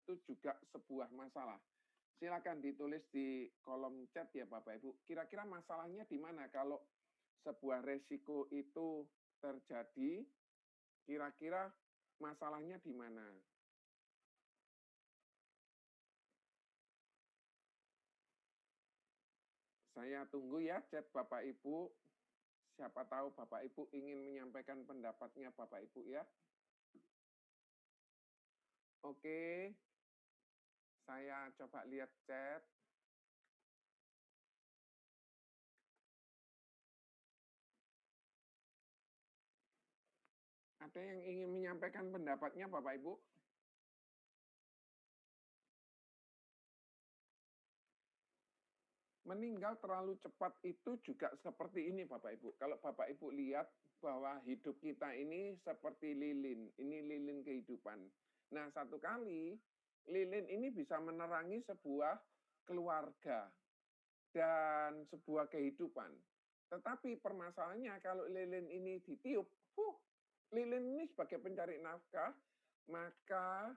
itu juga sebuah masalah. Silakan ditulis di kolom chat ya Bapak Ibu. Kira-kira masalahnya di mana kalau sebuah resiko itu terjadi, kira-kira masalahnya di mana? Saya tunggu ya chat Bapak Ibu. Siapa tahu Bapak Ibu ingin menyampaikan pendapatnya Bapak Ibu ya. Oke, saya coba lihat chat. Ada yang ingin menyampaikan pendapatnya Bapak Ibu? Meninggal terlalu cepat itu juga seperti ini Bapak Ibu. Kalau Bapak Ibu lihat bahwa hidup kita ini seperti lilin, ini lilin kehidupan. Nah, satu kali lilin ini bisa menerangi sebuah keluarga dan sebuah kehidupan. Tetapi permasalahannya kalau lilin ini ditiup, lilin ini sebagai pencari nafkah, maka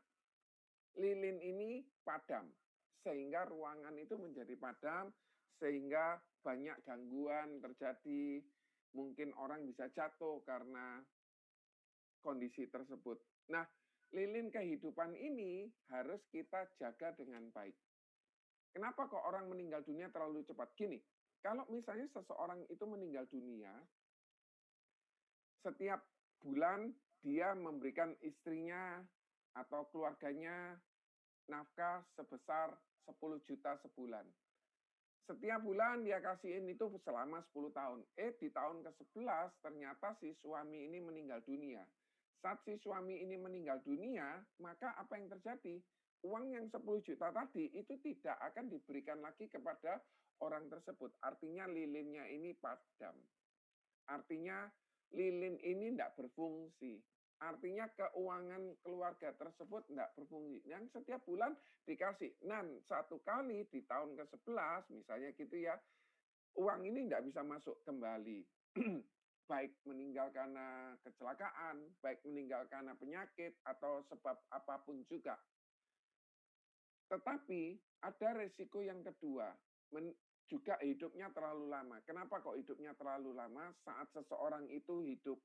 lilin ini padam. Sehingga ruangan itu menjadi padam, sehingga banyak gangguan terjadi. Mungkin orang bisa jatuh karena kondisi tersebut. Nah, lilin kehidupan ini harus kita jaga dengan baik. Kenapa kok orang meninggal dunia terlalu cepat? Gini, kalau misalnya seseorang itu meninggal dunia, setiap bulan dia memberikan istrinya atau keluarganya nafkah sebesar 10 juta sebulan. Setiap bulan dia kasihin itu selama 10 tahun. Di tahun ke-11 ternyata si suami ini meninggal dunia. Saat si suami ini meninggal dunia, maka apa yang terjadi? Uang yang 10 juta tadi itu tidak akan diberikan lagi kepada orang tersebut. Artinya lilinnya ini padam. Artinya lilin ini tidak berfungsi. Artinya keuangan keluarga tersebut tidak berfungsi. Yang setiap bulan dikasih. Nan, satu kali di tahun ke-11, misalnya gitu ya, uang ini tidak bisa masuk kembali. Baik meninggal karena kecelakaan, baik meninggal karena penyakit, atau sebab apapun juga. Tetapi ada resiko yang kedua, juga hidupnya terlalu lama. Kenapa kok hidupnya terlalu lama? Saat seseorang itu hidup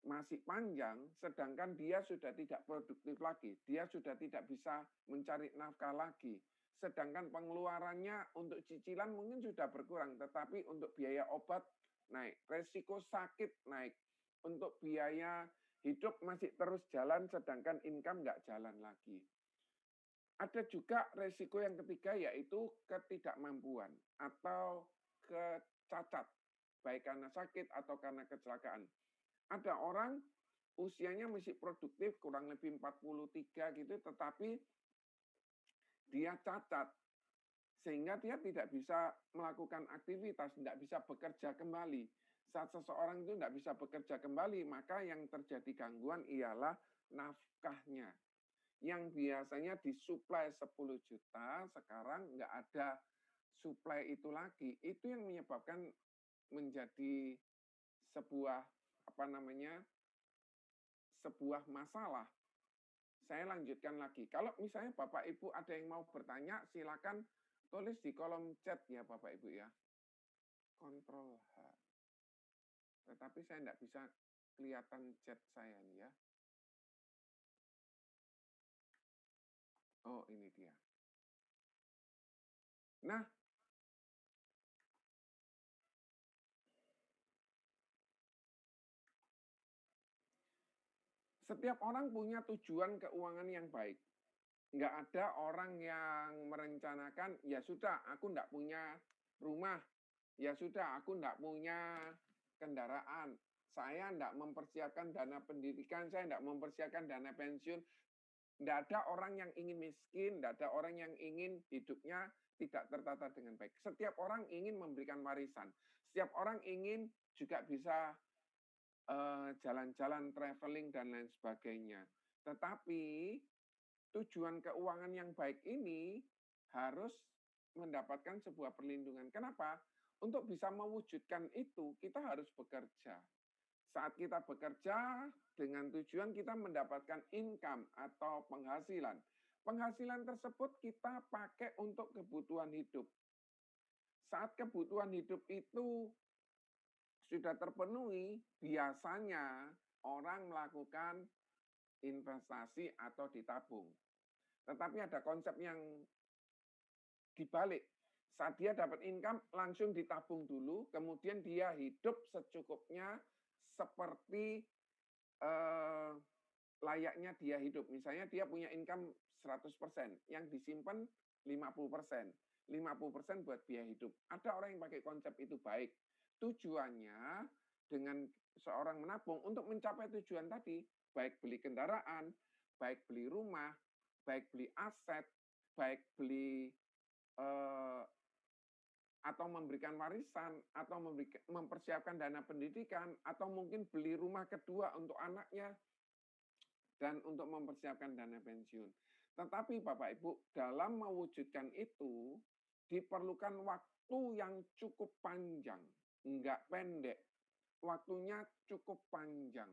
masih panjang, sedangkan dia sudah tidak produktif lagi, dia sudah tidak bisa mencari nafkah lagi. Sedangkan pengeluarannya untuk cicilan mungkin sudah berkurang, tetapi untuk biaya obat naik, resiko sakit naik, untuk biaya hidup masih terus jalan, sedangkan income nggak jalan lagi. Ada juga resiko yang ketiga, yaitu ketidakmampuan atau kecacat, baik karena sakit atau karena kecelakaan. Ada orang usianya masih produktif, kurang lebih 43 gitu, tetapi dia cacat, sehingga dia tidak bisa melakukan aktivitas, tidak bisa bekerja kembali. Saat seseorang itu tidak bisa bekerja kembali, maka yang terjadi gangguan ialah nafkahnya. Yang biasanya disuplai 10 juta, sekarang nggak ada suplai itu lagi. Itu yang menyebabkan menjadi sebuah sebuah masalah. Saya lanjutkan lagi. Kalau misalnya Bapak Ibu ada yang mau bertanya, silakan tulis di kolom chat ya Bapak Ibu ya. Kontrol H. Tetapi saya tidak bisa kelihatan chat saya nih ya. Oh, ini dia. Nah, setiap orang punya tujuan keuangan yang baik. Nggak ada orang yang merencanakan, ya sudah, aku nggak punya rumah, ya sudah, aku nggak punya kendaraan, saya nggak mempersiapkan dana pendidikan, saya nggak mempersiapkan dana pensiun. Nggak ada orang yang ingin miskin, nggak ada orang yang ingin hidupnya tidak tertata dengan baik. Setiap orang ingin memberikan warisan. Setiap orang ingin juga bisa jalan-jalan, traveling, dan lain sebagainya. Tetapi tujuan keuangan yang baik ini harus mendapatkan sebuah perlindungan. Kenapa? Untuk bisa mewujudkan itu, kita harus bekerja. Saat kita bekerja dengan tujuan kita mendapatkan income atau penghasilan. Penghasilan tersebut kita pakai untuk kebutuhan hidup. Saat kebutuhan hidup itu sudah terpenuhi, biasanya orang melakukan investasi atau ditabung. Tetapi ada konsep yang dibalik. Saat dia dapat income, langsung ditabung dulu, kemudian dia hidup secukupnya seperti layaknya dia hidup. Misalnya dia punya income 100%, yang disimpan 50%. 50% buat biaya hidup. Ada orang yang pakai konsep itu baik. Tujuannya dengan seorang menabung untuk mencapai tujuan tadi, baik beli kendaraan, baik beli rumah, baik beli aset, baik beli atau memberikan warisan, atau mempersiapkan dana pendidikan, atau mungkin beli rumah kedua untuk anaknya, dan untuk mempersiapkan dana pensiun. Tetapi Bapak Ibu, dalam mewujudkan itu, diperlukan waktu yang cukup panjang, enggak pendek. Waktunya cukup panjang.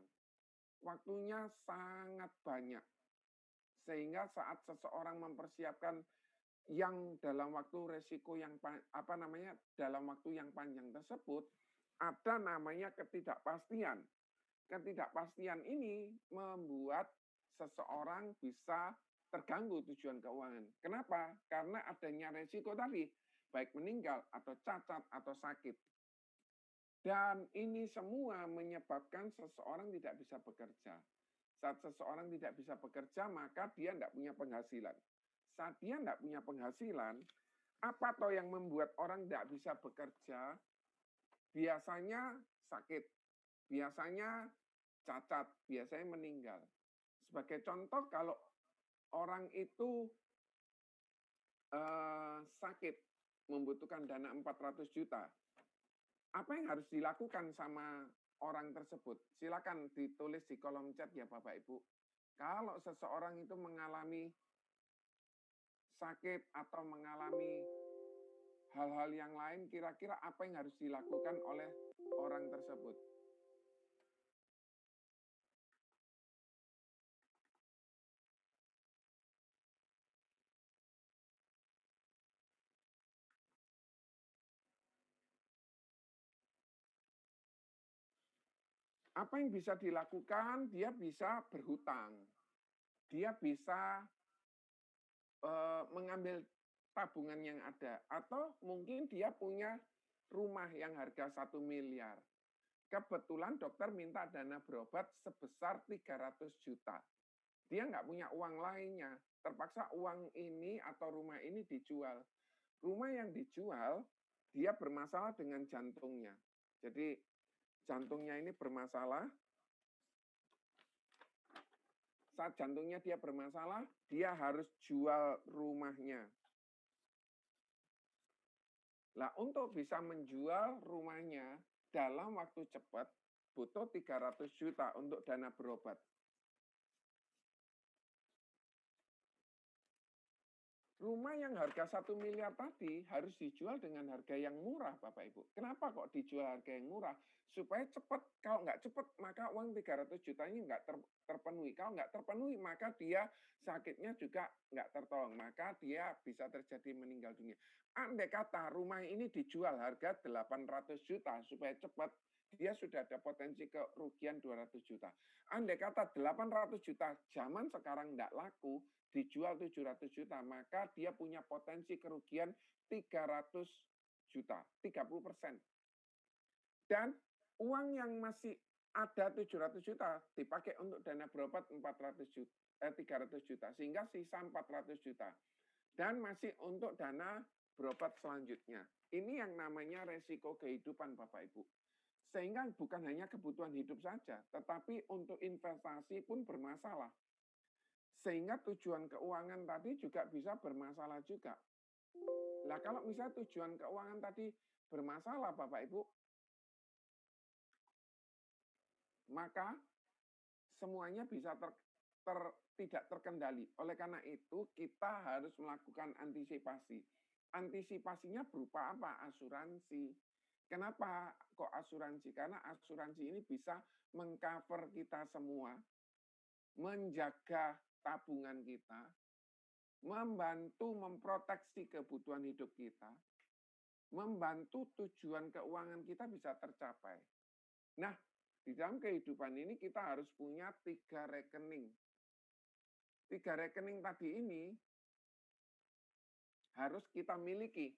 Waktunya sangat banyak. Sehingga saat seseorang mempersiapkan yang dalam waktu resiko yang dalam waktu yang panjang tersebut, ada namanya ketidakpastian. Ketidakpastian ini membuat seseorang bisa terganggu tujuan keuangan. Kenapa? Karena adanya resiko tadi, baik meninggal atau cacat atau sakit. Dan ini semua menyebabkan seseorang tidak bisa bekerja. Saat seseorang tidak bisa bekerja, maka dia tidak punya penghasilan. Saat dia tidak punya penghasilan, apa toh yang membuat orang tidak bisa bekerja? Biasanya sakit, biasanya cacat, biasanya meninggal. Sebagai contoh, kalau orang itu sakit, membutuhkan dana 400 juta, apa yang harus dilakukan sama orang tersebut? Silakan ditulis di kolom chat ya Bapak Ibu. Kalau seseorang itu mengalami sakit atau mengalami hal-hal yang lain, kira-kira apa yang harus dilakukan oleh orang tersebut? Apa yang bisa dilakukan? Dia bisa berhutang. Dia bisa mengambil tabungan yang ada. Atau mungkin dia punya rumah yang harga 1 miliar. Kebetulan dokter minta dana berobat sebesar 300 juta. Dia nggak punya uang lainnya. Terpaksa uang ini atau rumah ini dijual. Rumah yang dijual, dia bermasalah dengan jantungnya. Jadi jantungnya ini bermasalah. Saat jantungnya dia bermasalah, dia harus jual rumahnya. Nah, untuk bisa menjual rumahnya dalam waktu cepat, butuh 300 juta untuk dana berobat. Rumah yang harga 1 miliar tadi harus dijual dengan harga yang murah, Bapak Ibu. Kenapa kok dijual harga yang murah? Supaya cepat. Kalau nggak cepat, maka uang 300 juta ini nggak terpenuhi. Kalau nggak terpenuhi, maka dia sakitnya juga nggak tertolong. Maka dia bisa terjadi meninggal dunia. Andai kata rumah ini dijual harga 800 juta supaya cepat, dia sudah ada potensi kerugian 200 juta. Andai kata 800 juta zaman sekarang nggak laku, dijual 700 juta, maka dia punya potensi kerugian 300 juta, 30%. Dan uang yang masih ada 700 juta dipakai untuk dana berobat 300 juta, sehingga sisa 400 juta. Dan masih untuk dana berobat selanjutnya. Ini yang namanya resiko kehidupan Bapak Ibu. Sehingga bukan hanya kebutuhan hidup saja, tetapi untuk investasi pun bermasalah. Sehingga tujuan keuangan tadi juga bisa bermasalah juga. Nah, kalau misalnya tujuan keuangan tadi bermasalah, Bapak Ibu, maka semuanya bisa tidak terkendali. Oleh karena itu, kita harus melakukan antisipasi. Antisipasinya berupa apa? Asuransi. Kenapa kok asuransi? Karena asuransi ini bisa mengcover kita semua, menjaga tabungan kita, membantu memproteksi kebutuhan hidup kita, membantu tujuan keuangan kita bisa tercapai. Nah, di dalam kehidupan ini kita harus punya 3 rekening. 3 rekening tadi ini harus kita miliki.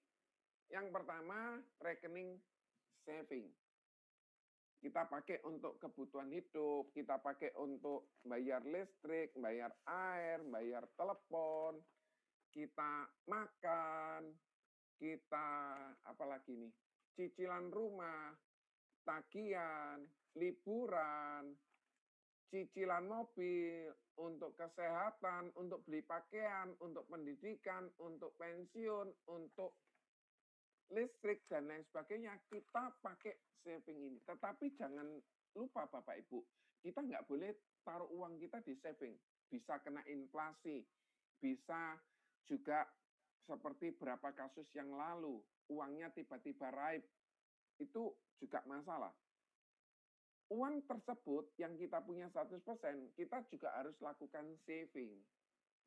Yang pertama, rekening saving. Kita pakai untuk kebutuhan hidup, kita pakai untuk bayar listrik, bayar air, bayar telepon, kita makan, kita apalagi nih, cicilan rumah, tagihan, liburan, cicilan mobil, untuk kesehatan, untuk beli pakaian, untuk pendidikan, untuk pensiun, untuk listrik, dan lain sebagainya, kita pakai saving ini. Tetapi jangan lupa Bapak Ibu, kita nggak boleh taruh uang kita di saving. Bisa kena inflasi, bisa juga seperti berapa kasus yang lalu, uangnya tiba-tiba raib, itu juga masalah. Uang tersebut yang kita punya 100%, kita juga harus lakukan saving.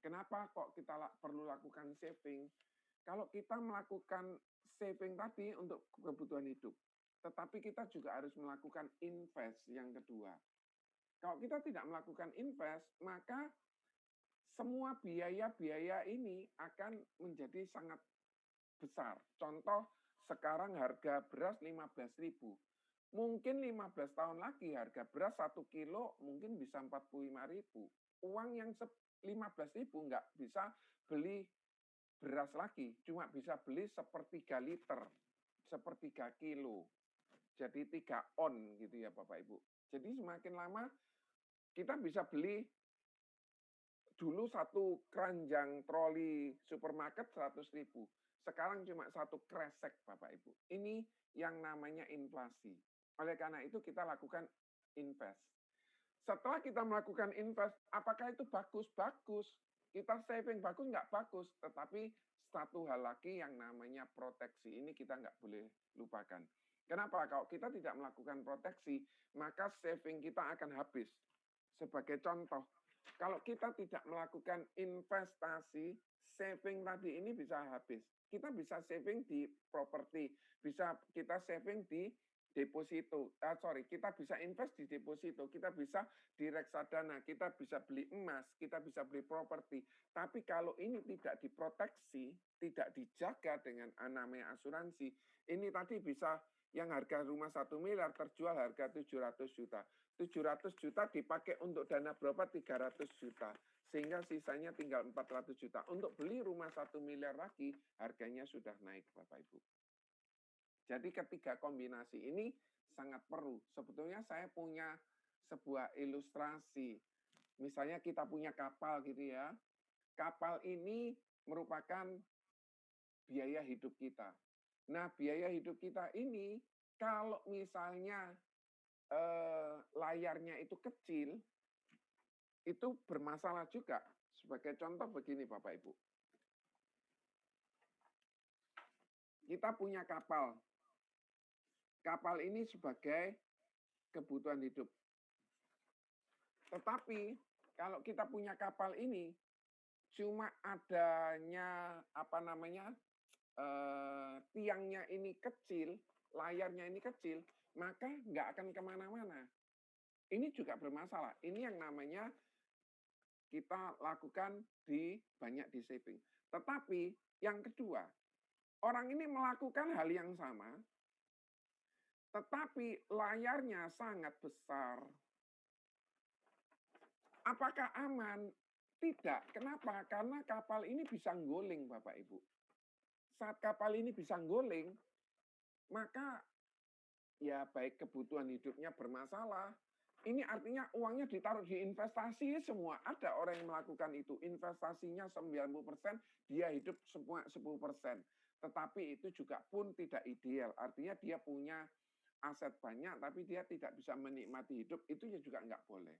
Kenapa kok kita perlu lakukan saving? Kalau kita melakukan saving tadi untuk kebutuhan hidup, tetapi kita juga harus melakukan invest yang kedua. Kalau kita tidak melakukan invest, maka semua biaya-biaya ini akan menjadi sangat besar. Contoh, sekarang harga beras 15.000. Mungkin 15 tahun lagi harga beras 1 kilo mungkin bisa 45.000. Uang yang 15.000 nggak bisa beli beras lagi, cuma bisa beli 1/3 liter, 1/3 kilo. Jadi 3 on gitu ya Bapak Ibu. Jadi semakin lama kita bisa beli dulu 1 keranjang troli supermarket 100.000. Sekarang cuma 1 kresek Bapak Ibu. Ini yang namanya inflasi. Oleh karena itu kita lakukan invest. Setelah kita melakukan invest, apakah itu bagus? Bagus. Kita saving bagus nggak bagus, tetapi satu hal lagi yang namanya proteksi ini kita nggak boleh lupakan. Kenapa? Kalau kita tidak melakukan proteksi, maka saving kita akan habis. Sebagai contoh, kalau kita tidak melakukan investasi, saving tadi ini bisa habis. Kita bisa saving di properti, bisa kita saving di deposito, kita bisa invest di deposito, kita bisa di reksadana, kita bisa beli emas, kita bisa beli properti. Tapi kalau ini tidak diproteksi, tidak dijaga dengan namanya asuransi, ini tadi bisa yang harga rumah 1 miliar terjual harga 700 juta. 700 juta dipakai untuk dana berobat 300 juta. Sehingga sisanya tinggal 400 juta. Untuk beli rumah 1 miliar lagi, harganya sudah naik Bapak Ibu. Jadi ketiga kombinasi ini sangat perlu. Sebetulnya saya punya sebuah ilustrasi. Misalnya kita punya kapal gitu ya. Kapal ini merupakan biaya hidup kita. Nah, biaya hidup kita ini kalau misalnya layarnya itu kecil, itu bermasalah juga. Sebagai contoh begini Bapak Ibu. Kita punya kapal. Kapal ini sebagai kebutuhan hidup. Tetapi kalau kita punya kapal ini cuma adanya tiangnya ini kecil, layarnya ini kecil, maka nggak akan kemana-mana. Ini juga bermasalah. Ini yang namanya kita lakukan banyak di saving. Tetapi yang kedua, orang ini melakukan hal yang sama, tetapi layarnya sangat besar. Apakah aman? Tidak. Kenapa? Karena kapal ini bisa ngguling, Bapak Ibu. Saat kapal ini bisa ngguling, maka ya baik kebutuhan hidupnya bermasalah. Ini artinya uangnya ditaruh di investasi semua. Ada orang yang melakukan itu. Investasinya 90%, dia hidup semua 10%. Tetapi itu juga pun tidak ideal. Artinya dia punya aset banyak, tapi dia tidak bisa menikmati hidup, itu ya juga nggak boleh.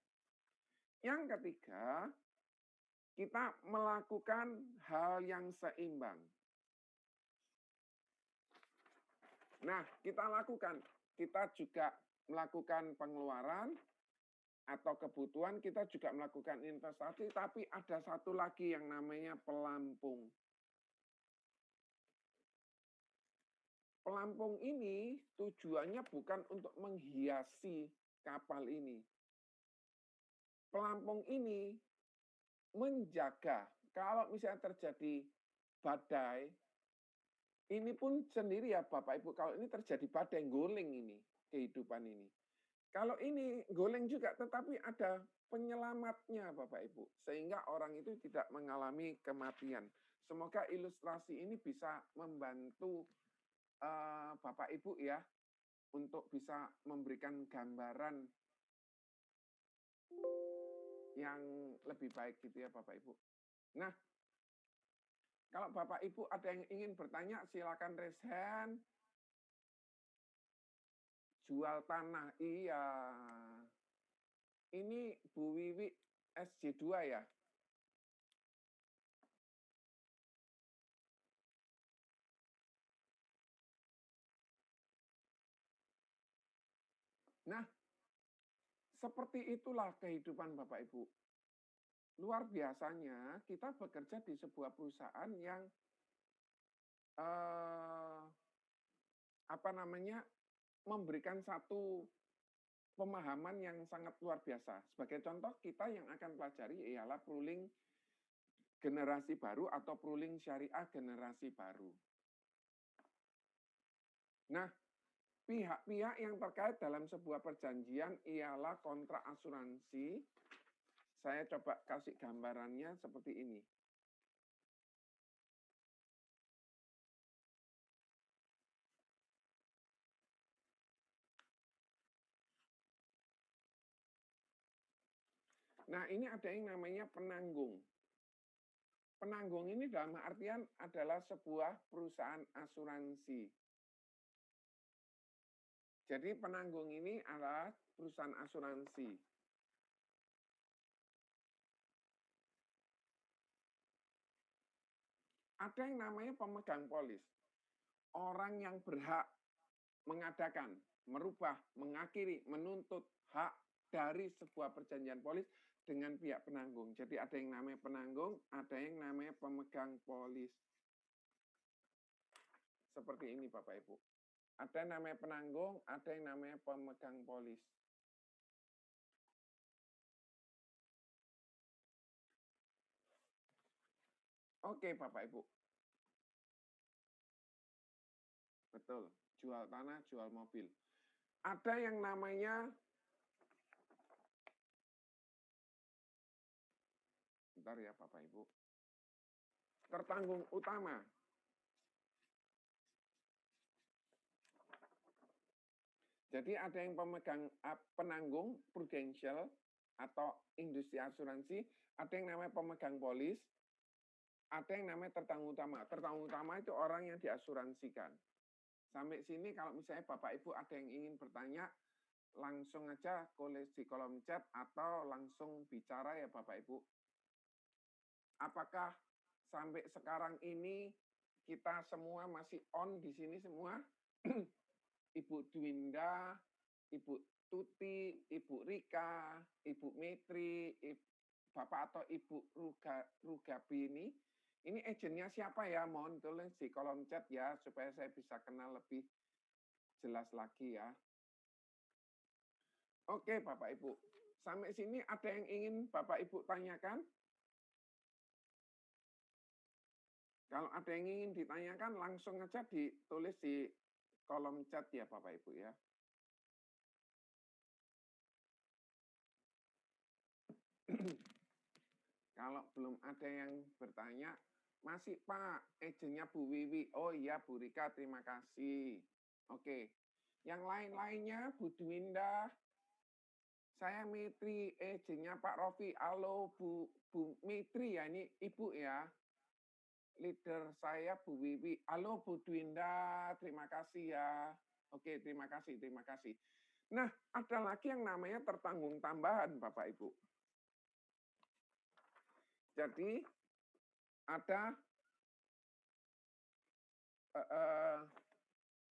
Yang ketiga, kita melakukan hal yang seimbang. Nah, kita juga melakukan pengeluaran, atau kebutuhan, kita juga melakukan investasi, tapi ada satu lagi yang namanya pelampung. Pelampung ini tujuannya bukan untuk menghiasi kapal ini. Pelampung ini menjaga kalau misalnya terjadi badai, ini pun sendiri ya Bapak Ibu, kalau ini terjadi badai, guling ini, kehidupan ini. Kalau ini goleng juga, tetapi ada penyelamatnya Bapak Ibu, sehingga orang itu tidak mengalami kematian. Semoga ilustrasi ini bisa membantu Bapak Ibu ya, untuk bisa memberikan gambaran yang lebih baik gitu ya Bapak Ibu. Nah, kalau Bapak Ibu ada yang ingin bertanya, silakan raise hand. Jual tanah, iya. Ini Bu Wiwi SJ2 ya? Nah, seperti itulah kehidupan Bapak Ibu. Luar biasanya kita bekerja di sebuah perusahaan yang memberikan satu pemahaman yang sangat luar biasa. Sebagai contoh, kita yang akan pelajari ialah pooling generasi baru atau pooling syariah generasi baru. Nah, pihak-pihak yang terkait dalam sebuah perjanjian ialah kontrak asuransi. Saya coba kasih gambarannya seperti ini. Nah, ini ada yang namanya penanggung. Penanggung ini dalam artian adalah sebuah perusahaan asuransi. Jadi penanggung ini adalah perusahaan asuransi. Ada yang namanya pemegang polis. Orang yang berhak mengadakan, merubah, mengakhiri, menuntut hak dari sebuah perjanjian polis dengan pihak penanggung. Jadi ada yang namanya penanggung, ada yang namanya pemegang polis. Seperti ini Bapak Ibu. Ada yang namanya penanggung, ada yang namanya pemegang polis. Oke Bapak Ibu. Betul, jual tanah, jual mobil. Ada yang namanya, bentar ya Bapak Ibu, tertanggung utama. Jadi ada yang pemegang penanggung prudential atau industri asuransi, ada yang namanya pemegang polis, ada yang namanya tertanggung utama. Tertanggung utama itu orang yang diasuransikan. Sampai sini kalau misalnya Bapak Ibu ada yang ingin bertanya, langsung aja tulis di kolom chat atau langsung bicara ya Bapak Ibu. Apakah sampai sekarang ini kita semua masih on di sini semua? Ibu Dwinda, Ibu Tuti, Ibu Rika, Ibu Metri, Bapak atau Ibu Rugabi ini agennya siapa ya? Mohon tulis di kolom chat ya, supaya saya bisa kenal lebih jelas lagi ya. Oke Bapak Ibu, sampai sini ada yang ingin Bapak Ibu tanyakan? Kalau ada yang ingin ditanyakan, langsung aja ditulis di kolom chat ya Bapak Ibu ya. Kalau belum ada yang bertanya, masih Pak, agennya Bu Wiwi. Oh iya Bu Rika, terima kasih. Oke, yang lain-lainnya Bu Dwinda, saya Mitri, agennya Pak Rofi. Halo Bu Mitri ya, ini Ibu ya. Leader saya Bu Wiwi. Halo Bu Dwinda, terima kasih ya. Oke, terima kasih, terima kasih. Nah, ada lagi yang namanya tertanggung tambahan, Bapak Ibu. Jadi, ada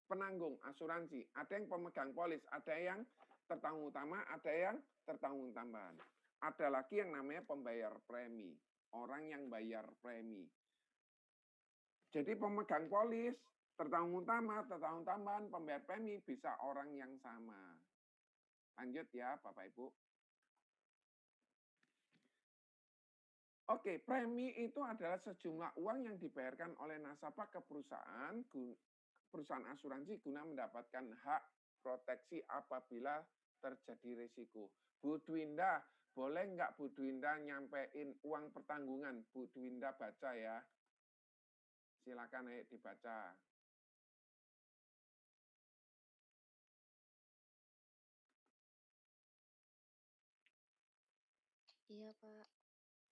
penanggung asuransi, ada yang pemegang polis, ada yang tertanggung utama, ada yang tertanggung tambahan. Ada lagi yang namanya pembayar premi, orang yang bayar premi. Jadi pemegang polis, tertanggung utama, tertanggung tambahan, pembayar premi bisa orang yang sama. Lanjut ya Bapak Ibu. Oke, premi itu adalah sejumlah uang yang dibayarkan oleh nasabah ke perusahaan asuransi guna mendapatkan hak proteksi apabila terjadi risiko. Bu Dwinda, boleh nggak Bu Dwinda nyampein uang pertanggungan? Bu Dwinda baca ya. Silakan ayo dibaca. Iya, Pak.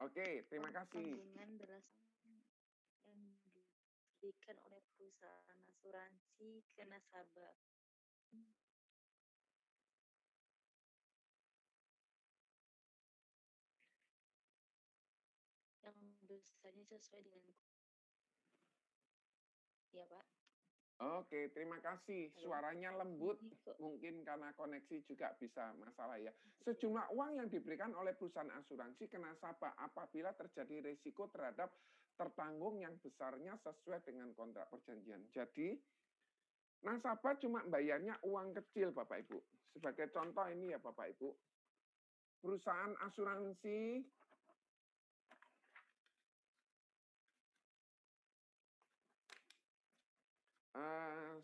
Oke, terima kasih. Tanggungan berdasarkan yang diberikan oleh perusahaan asuransi ke nasabah. Yang besarnya sesuai dengan ya, Pak. Oke, terima kasih. Suaranya lembut, mungkin karena koneksi juga bisa masalah ya. Sejumlah uang yang diberikan oleh perusahaan asuransi ke nasabah apabila terjadi risiko terhadap tertanggung yang besarnya sesuai dengan kontrak perjanjian. Jadi, nasabah cuma bayarnya uang kecil, Bapak Ibu. Sebagai contoh ini ya, Bapak Ibu. Perusahaan asuransi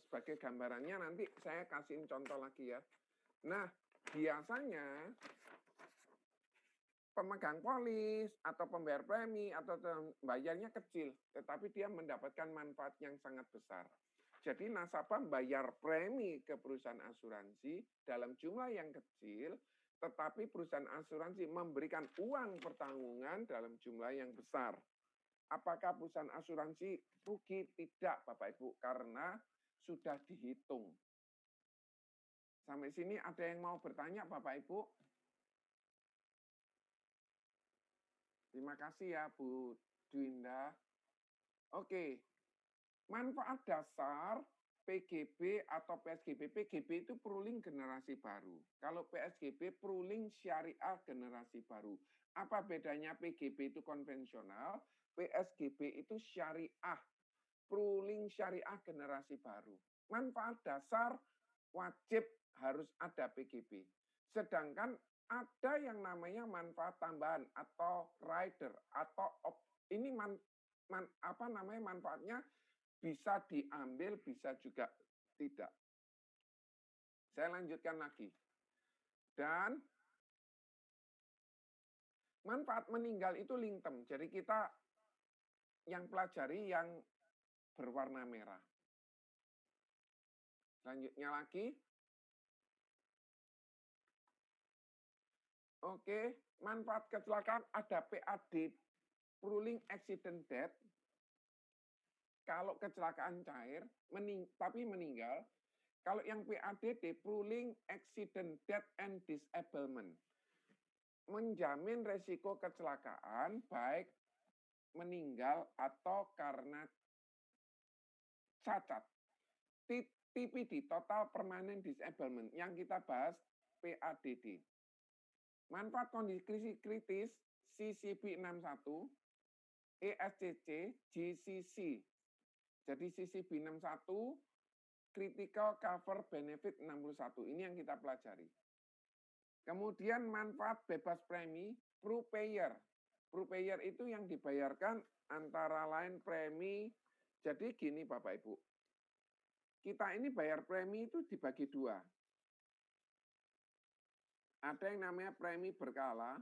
sebagai gambarannya nanti saya kasihin contoh lagi ya. Nah, biasanya pemegang polis atau pembayar premi atau bayarnya kecil, tetapi dia mendapatkan manfaat yang sangat besar. Jadi nasabah bayar premi ke perusahaan asuransi dalam jumlah yang kecil, tetapi perusahaan asuransi memberikan uang pertanggungan dalam jumlah yang besar. Apakah perusahaan asuransi rugi? Tidak, Bapak Ibu, karena sudah dihitung. Sampai sini ada yang mau bertanya, Bapak Ibu? Terima kasih ya, Bu Dwinda. Oke, manfaat dasar PGB atau PSGB. PGB itu pooling generasi baru. Kalau PSGB pooling syariah generasi baru. Apa bedanya PGB itu konvensional, PSGB itu syariah, pooling syariah generasi baru. Manfaat dasar wajib harus ada PGB. Sedangkan ada yang namanya manfaat tambahan atau rider atau ini manfaatnya bisa diambil, bisa juga tidak. Saya lanjutkan lagi. Dan manfaat meninggal itu lingtem. Jadi kita yang pelajari yang berwarna merah. Selanjutnya lagi. Oke, manfaat kecelakaan ada PAD, pooling accident death. Kalau kecelakaan cair, tapi meninggal. Kalau yang PADD, pooling accident death and disablement. Menjamin resiko kecelakaan baik meninggal atau karena cacat. TPD, total permanent disablement, yang kita bahas PADD. Manfaat kondisi kritis CCB 61, ESCC, GCC. Jadi CCB 61, critical cover benefit 61. Ini yang kita pelajari. Kemudian manfaat bebas premi, pro-payer. Pro-payer itu yang dibayarkan antara lain premi. Jadi gini Bapak Ibu, kita ini bayar premi itu dibagi dua. Ada yang namanya premi berkala,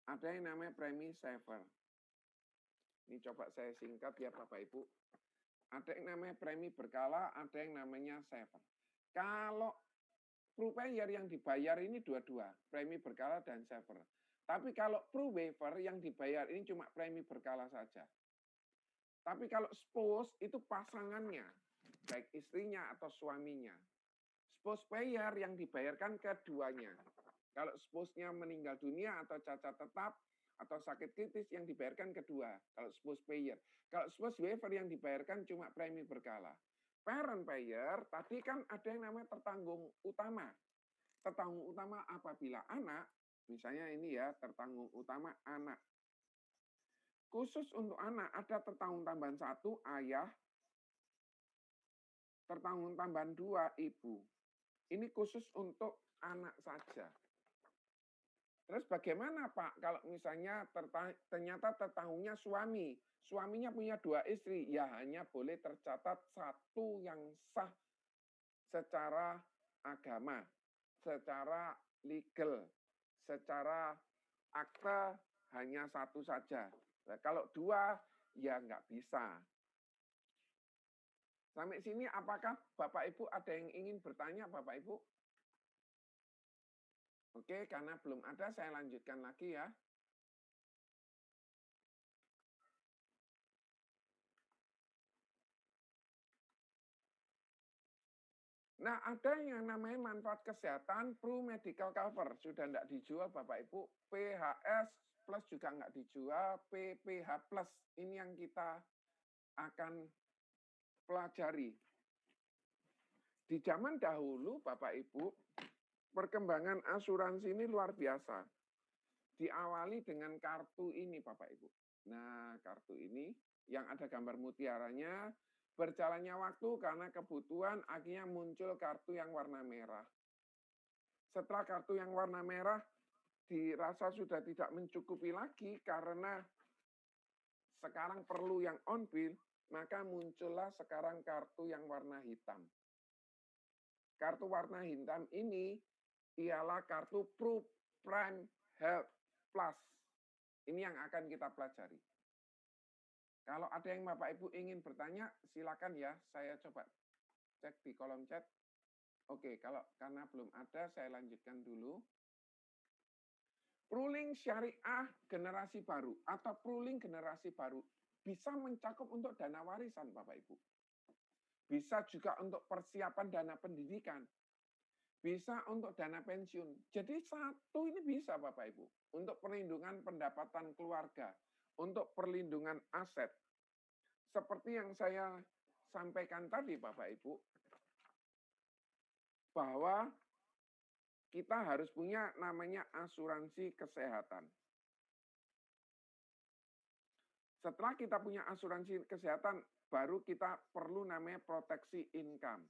ada yang namanya premi saver. Ini coba saya singkat ya Bapak Ibu. Ada yang namanya premi berkala, ada yang namanya saver. Kalau pro-payer yang dibayar ini dua-dua, premi berkala dan saver. Tapi kalau pro-waiver yang dibayar ini cuma premi berkala saja. Tapi kalau spouse itu pasangannya, baik istrinya atau suaminya. Spouse payer yang dibayarkan keduanya. Kalau spouse-nya meninggal dunia atau cacat tetap atau sakit kritis yang dibayarkan kedua. Kalau spouse payer. Kalau spouse waiver yang dibayarkan cuma premi berkala. Parent payer tadi kan ada yang namanya tertanggung utama. tertanggung utama apabila anak, misalnya ini ya, tertanggung utama anak. Khusus untuk anak ada tertanggung tambahan 1 ayah, tertanggung tambahan 2 ibu. Ini khusus untuk anak saja. Terus bagaimana Pak kalau misalnya ternyata tertanggungnya suami, suaminya punya 2 istri, ya hanya boleh tercatat 1 yang sah secara agama, secara legal, secara akta hanya 1 saja. Nah, kalau 2 ya nggak bisa. Sampai sini apakah Bapak Ibu ada yang ingin bertanya Bapak Ibu? Oke, karena belum ada saya lanjutkan lagi ya. Nah, ada yang namanya manfaat kesehatan Pro Medical Cover. Sudah tidak dijual Bapak Ibu. PHS Plus juga nggak dijual. PPH Plus ini yang kita akan pelajari. Di zaman dahulu Bapak Ibu, perkembangan asuransi ini luar biasa. Diawali dengan kartu ini Bapak Ibu. Nah, kartu ini yang ada gambar mutiaranya, berjalannya waktu karena kebutuhan akhirnya muncul kartu yang warna merah. Setelah kartu yang warna merah dirasa sudah tidak mencukupi lagi karena sekarang perlu yang on bill, maka muncullah sekarang kartu yang warna hitam. Kartu warna hitam ini ialah kartu Pro Prime Health Plus. Ini yang akan kita pelajari. Kalau ada yang Bapak Ibu ingin bertanya, silakan ya, saya coba cek di kolom chat. Oke, kalau karena belum ada, saya lanjutkan dulu. Pruling syariah generasi baru atau pruling generasi baru bisa mencakup untuk dana warisan, Bapak Ibu. Bisa juga untuk persiapan dana pendidikan. Bisa untuk dana pensiun. Jadi satu ini bisa, Bapak Ibu. Untuk perlindungan pendapatan keluarga. Untuk perlindungan aset. Seperti yang saya sampaikan tadi, Bapak Ibu, bahwa kita harus punya namanya asuransi kesehatan. Setelah kita punya asuransi kesehatan, baru kita perlu namanya proteksi income.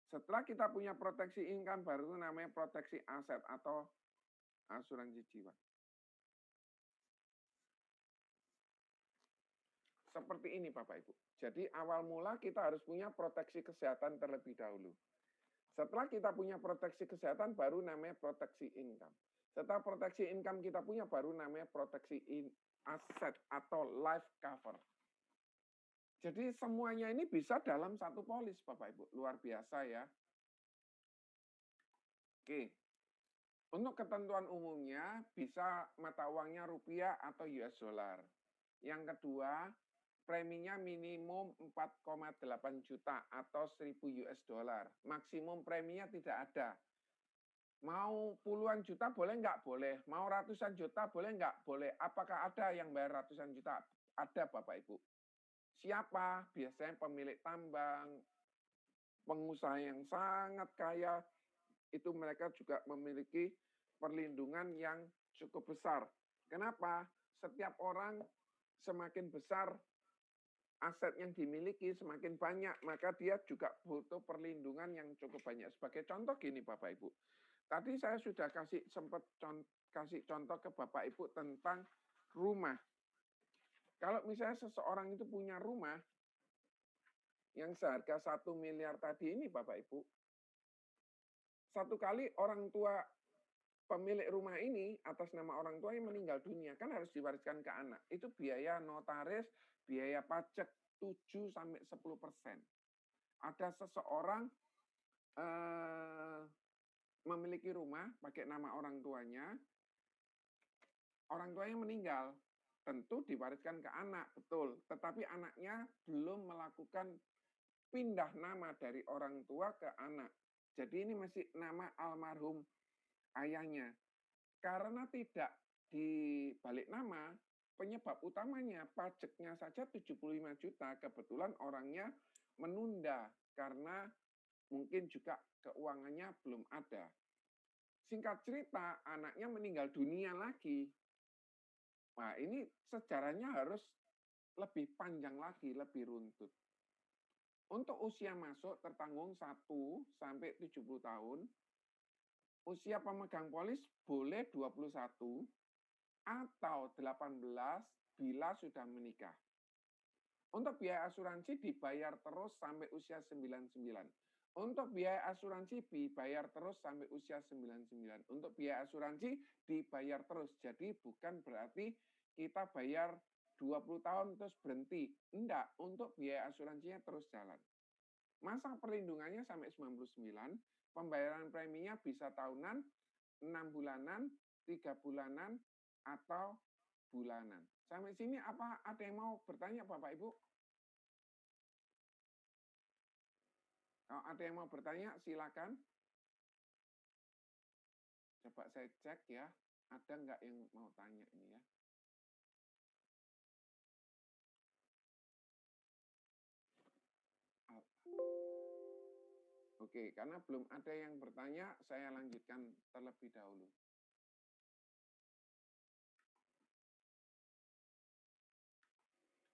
Setelah kita punya proteksi income, baru namanya proteksi aset atau asuransi jiwa. Seperti ini Bapak Ibu. Jadi awal mula kita harus punya proteksi kesehatan terlebih dahulu. Setelah kita punya proteksi kesehatan, baru namanya proteksi income. Setelah proteksi income kita punya, baru namanya proteksi aset atau life cover. Jadi semuanya ini bisa dalam satu polis, Bapak Ibu. Luar biasa ya. Oke. Untuk ketentuan umumnya, bisa mata uangnya rupiah atau US dollar. Yang kedua, preminya minimum 4,8 juta atau 1.000 US dollar. Maksimum preminya tidak ada. Mau puluhan juta boleh nggak? Boleh. Mau ratusan juta boleh nggak? Boleh. Apakah ada yang bayar ratusan juta? Ada Bapak Ibu. Siapa? Biasanya pemilik tambang, pengusaha yang sangat kaya, itu mereka juga memiliki perlindungan yang cukup besar. Kenapa? Setiap orang semakin besar aset yang dimiliki, semakin banyak, maka dia juga butuh perlindungan yang cukup banyak. Sebagai contoh gini Bapak Ibu, tadi saya sudah sempat kasih contoh ke Bapak Ibu tentang rumah. Kalau misalnya seseorang itu punya rumah yang seharga 1 miliar tadi ini Bapak Ibu, satu kali orang tua pemilik rumah ini atas nama orang tua yang meninggal dunia kan harus diwariskan ke anak. Itu biaya notaris, biaya pajak 7-10%. Ada seseorang memiliki rumah pakai nama orang tuanya meninggal, tentu diwariskan ke anak, betul. Tetapi anaknya belum melakukan pindah nama dari orang tua ke anak. Jadi ini masih nama almarhum ayahnya. Karena tidak dibalik nama, penyebab utamanya pajaknya saja 75 juta. Kebetulan orangnya menunda karena mungkin juga keuangannya belum ada. Singkat cerita, anaknya meninggal dunia lagi. Nah, ini sejarahnya harus lebih panjang lagi, lebih runtut. Untuk usia masuk tertanggung 1 sampai 70 tahun, usia pemegang polis boleh 21 atau 18 bila sudah menikah. Untuk biaya asuransi dibayar terus sampai usia 99. Untuk biaya asuransi dibayar terus sampai usia 99. Untuk biaya asuransi dibayar terus. Jadi bukan berarti kita bayar 20 tahun terus berhenti. Enggak, untuk biaya asuransinya terus jalan. Masa perlindungannya sampai 99, pembayaran preminya bisa tahunan, 6 bulanan, 3 bulanan, atau bulanan. Sampai sini apa ada yang mau bertanya Bapak Ibu? Kalau ada yang mau bertanya silakan. Coba saya cek ya, ada nggak yang mau tanya ini ya? Oke, karena belum ada yang bertanya, saya lanjutkan terlebih dahulu.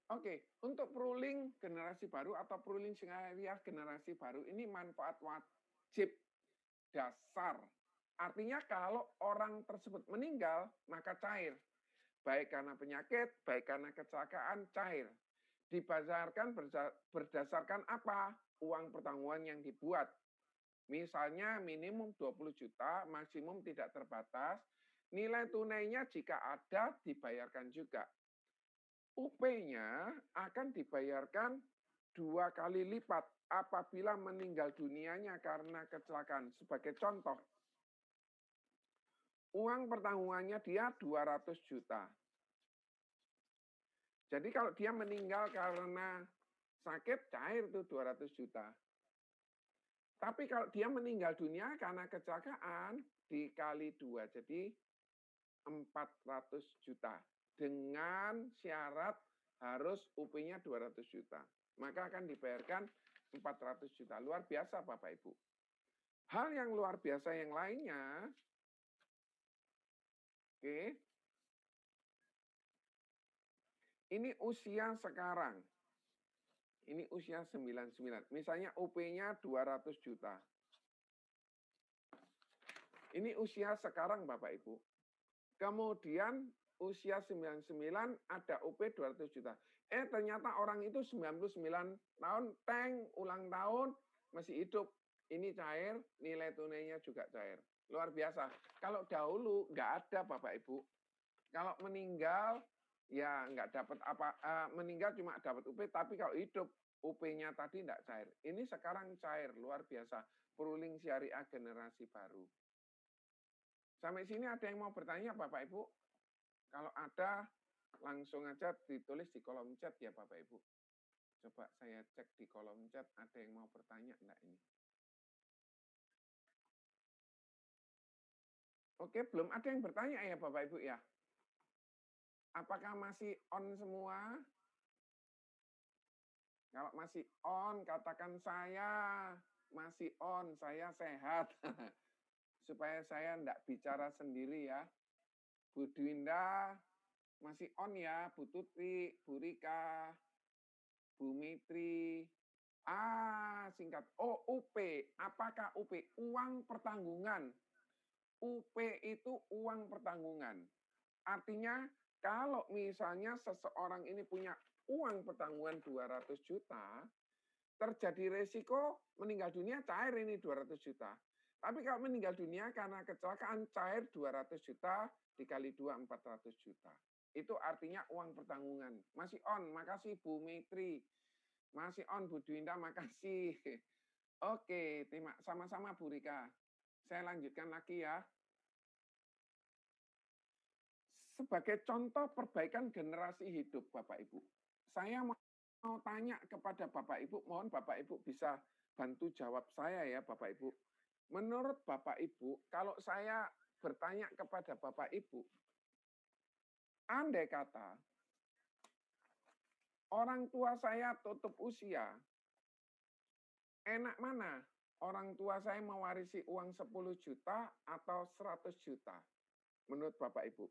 Oke, untuk ruling generasi baru atau ruling syariah generasi baru ini manfaat wajib dasar. Artinya kalau orang tersebut meninggal, maka cair. Baik karena penyakit, baik karena kecelakaan, cair. Berdasarkan apa? Uang pertanggungan yang dibuat. Misalnya minimum 20 juta, maksimum tidak terbatas. Nilai tunainya jika ada dibayarkan juga. UP-nya akan dibayarkan 2 kali lipat apabila meninggal dunianya karena kecelakaan. Sebagai contoh, uang pertanggungannya dia 200 juta. Jadi kalau dia meninggal karena sakit, cair tuh 200 juta. Tapi kalau dia meninggal dunia karena kecelakaan, dikali 2, jadi 400 juta. Dengan syarat harus UP-nya 200 juta. Maka akan dibayarkan 400 juta. Luar biasa Bapak Ibu. Hal yang luar biasa yang lainnya, oke, ini usia sekarang. Ini usia 99. Misalnya UP-nya 200 juta. Ini usia sekarang Bapak Ibu. Kemudian usia 99 ada UP 200 juta. Ternyata orang itu 99 tahun, ulang tahun, masih hidup. Ini cair, nilai tunainya juga cair. Luar biasa. Kalau dahulu nggak ada Bapak Ibu. Kalau meninggal, ya nggak dapat apa, meninggal cuma dapat UP, tapi kalau hidup, UP-nya tadi nggak cair. Ini sekarang cair, luar biasa. Ruling syariah generasi baru. Sampai sini ada yang mau bertanya Bapak Ibu? Kalau ada, langsung aja ditulis di kolom chat ya Bapak Ibu. Coba saya cek di kolom chat, ada yang mau bertanya enggak ini? Oke, belum ada yang bertanya ya Bapak Ibu ya? Apakah masih on semua? Kalau masih on, katakan saya masih on, saya sehat. Supaya saya enggak bicara sendiri ya. Bu Dwinda masih on ya, Bu Tuti, Bu Rika, Bu Mitri. Singkat. Oh, UP. Apakah UP? Uang pertanggungan. UP itu uang pertanggungan. Artinya kalau misalnya seseorang ini punya uang pertanggungan 200 juta, terjadi resiko meninggal dunia cair ini 200 juta. Tapi kalau meninggal dunia karena kecelakaan cair 200 juta dikali 2 400 juta. Itu artinya uang pertanggungan. Masih on. Makasih Bu Mitri. Masih on Bu Dwinda, makasih. Oke, terima sama-sama Bu Rika. Saya lanjutkan lagi ya. Sebagai contoh perbaikan generasi hidup Bapak Ibu. Saya mau tanya kepada Bapak Ibu, mohon Bapak Ibu bisa bantu jawab saya ya Bapak Ibu. Menurut Bapak Ibu, kalau saya bertanya kepada Bapak Ibu, andai kata orang tua saya tutup usia, enak mana? orang tua saya mewarisi uang 10 juta atau 100 juta? Menurut Bapak Ibu.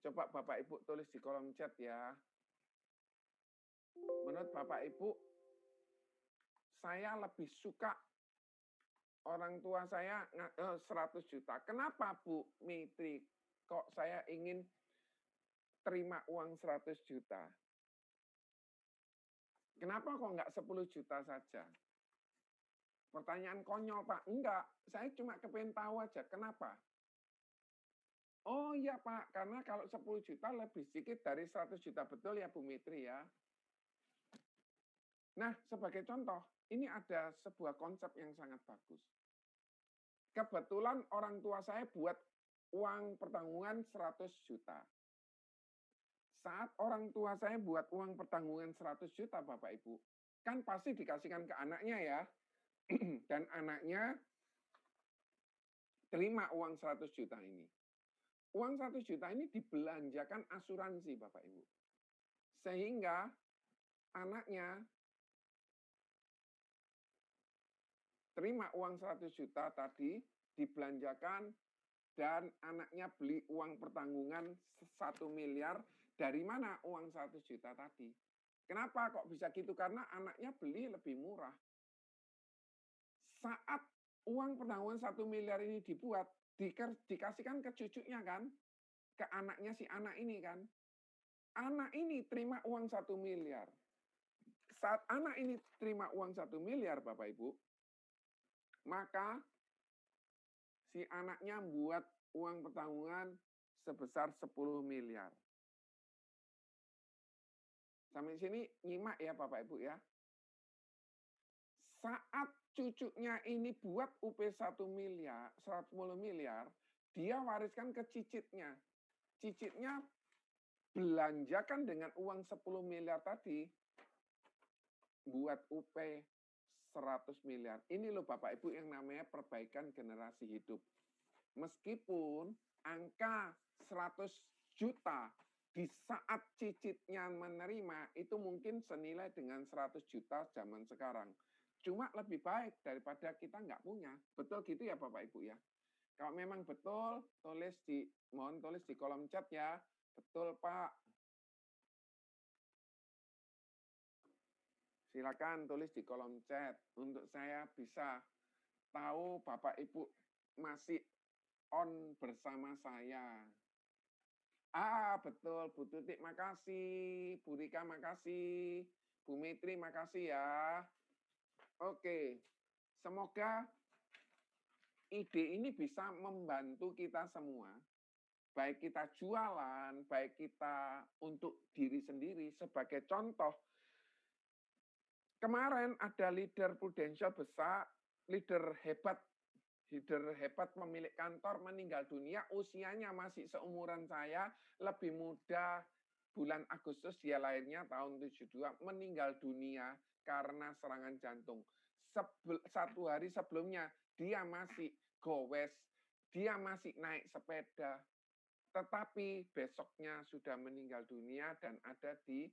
Coba Bapak Ibu tulis di kolom chat ya. Menurut Bapak Ibu, saya lebih suka orang tua saya 100 juta. Kenapa Bu Mitri? Kok saya ingin terima uang 100 juta? Kenapa kok nggak 10 juta saja? Pertanyaan konyol, Pak. Enggak, saya cuma kepengen tahu aja. Kenapa? Oh iya, Pak, karena kalau 10 juta lebih sedikit dari 100 juta. Betul ya, Bu Mitri ya? Nah, sebagai contoh, ini ada sebuah konsep yang sangat bagus. Kebetulan orang tua saya buat uang pertanggungan 100 juta. Saat orang tua saya buat uang pertanggungan 100 juta, Bapak Ibu, kan pasti dikasihkan ke anaknya ya. Dan anaknya terima uang 100 juta ini. Uang 100 juta ini dibelanjakan asuransi, Bapak Ibu. Sehingga anaknya terima uang 100 juta tadi, dibelanjakan, dan anaknya beli uang pertanggungan 1 miliar. Dari mana uang 100 juta tadi? Kenapa kok bisa gitu? Karena anaknya beli lebih murah. Saat uang pertanggungan 1 miliar ini dibuat, dikasihkan ke cucunya kan, ke anaknya si anak ini kan. Anak ini terima uang 1 miliar. Saat anak ini terima uang 1 miliar, Bapak Ibu, maka si anaknya buat uang pertanggungan sebesar 10 miliar. Sampai sini nyimak ya Bapak Ibu ya. Saat cucunya ini buat UP 1 miliar, 110 miliar, dia wariskan ke cicitnya. Cicitnya belanjakan dengan uang 10 miliar tadi, buat UP 100 miliar. Ini loh Bapak Ibu yang namanya perbaikan generasi hidup. Meskipun angka 100 juta di saat cicitnya menerima itu mungkin senilai dengan 100 juta zaman sekarang. Cuma lebih baik daripada kita nggak punya. Betul gitu ya Bapak Ibu ya? Kalau memang betul, mohon tulis di kolom chat ya. Betul Pak. Silakan tulis di kolom chat untuk saya bisa tahu Bapak Ibu masih on bersama saya. Betul, Bu Tutik makasih, Bu Rika makasih, Bu Mitri makasih ya. Oke, semoga ide ini bisa membantu kita semua. Baik kita jualan, baik kita untuk diri sendiri. Sebagai contoh, kemarin ada leader prudensial besar, leader hebat pemilik kantor meninggal dunia, usianya masih seumuran saya, lebih muda, bulan Agustus dia lahirnya tahun 72, meninggal dunia karena serangan jantung. 1 hari sebelumnya dia masih gowes, dia masih naik sepeda, tetapi besoknya sudah meninggal dunia dan ada di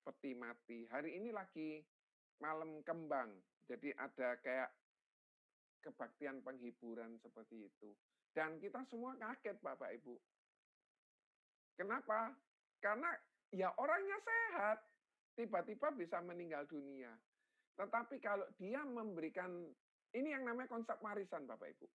peti mati. Hari ini lagi malam kembang, jadi ada kayak kebaktian penghiburan seperti itu. Dan kita semua kaget Bapak Ibu. Kenapa? Karena ya orangnya sehat, tiba-tiba bisa meninggal dunia. Tetapi kalau dia memberikan, ini yang namanya konsep warisan Bapak Ibu.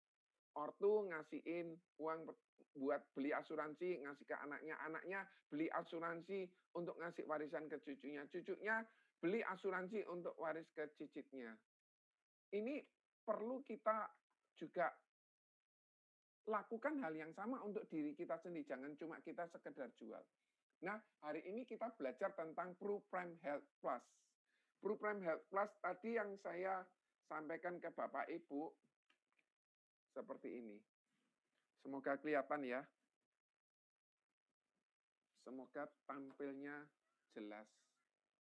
Ortu ngasihin uang buat beli asuransi, ngasih ke anaknya, anaknya beli asuransi untuk ngasih warisan ke cucunya, cucunya beli asuransi untuk waris ke cicitnya. Ini perlu kita juga lakukan hal yang sama untuk diri kita sendiri. Jangan cuma kita sekedar jual. Nah, hari ini kita belajar tentang ProPrime Health Plus. ProPrime Health Plus tadi yang saya sampaikan ke Bapak Ibu seperti ini. Semoga kelihatan ya. Semoga tampilnya jelas.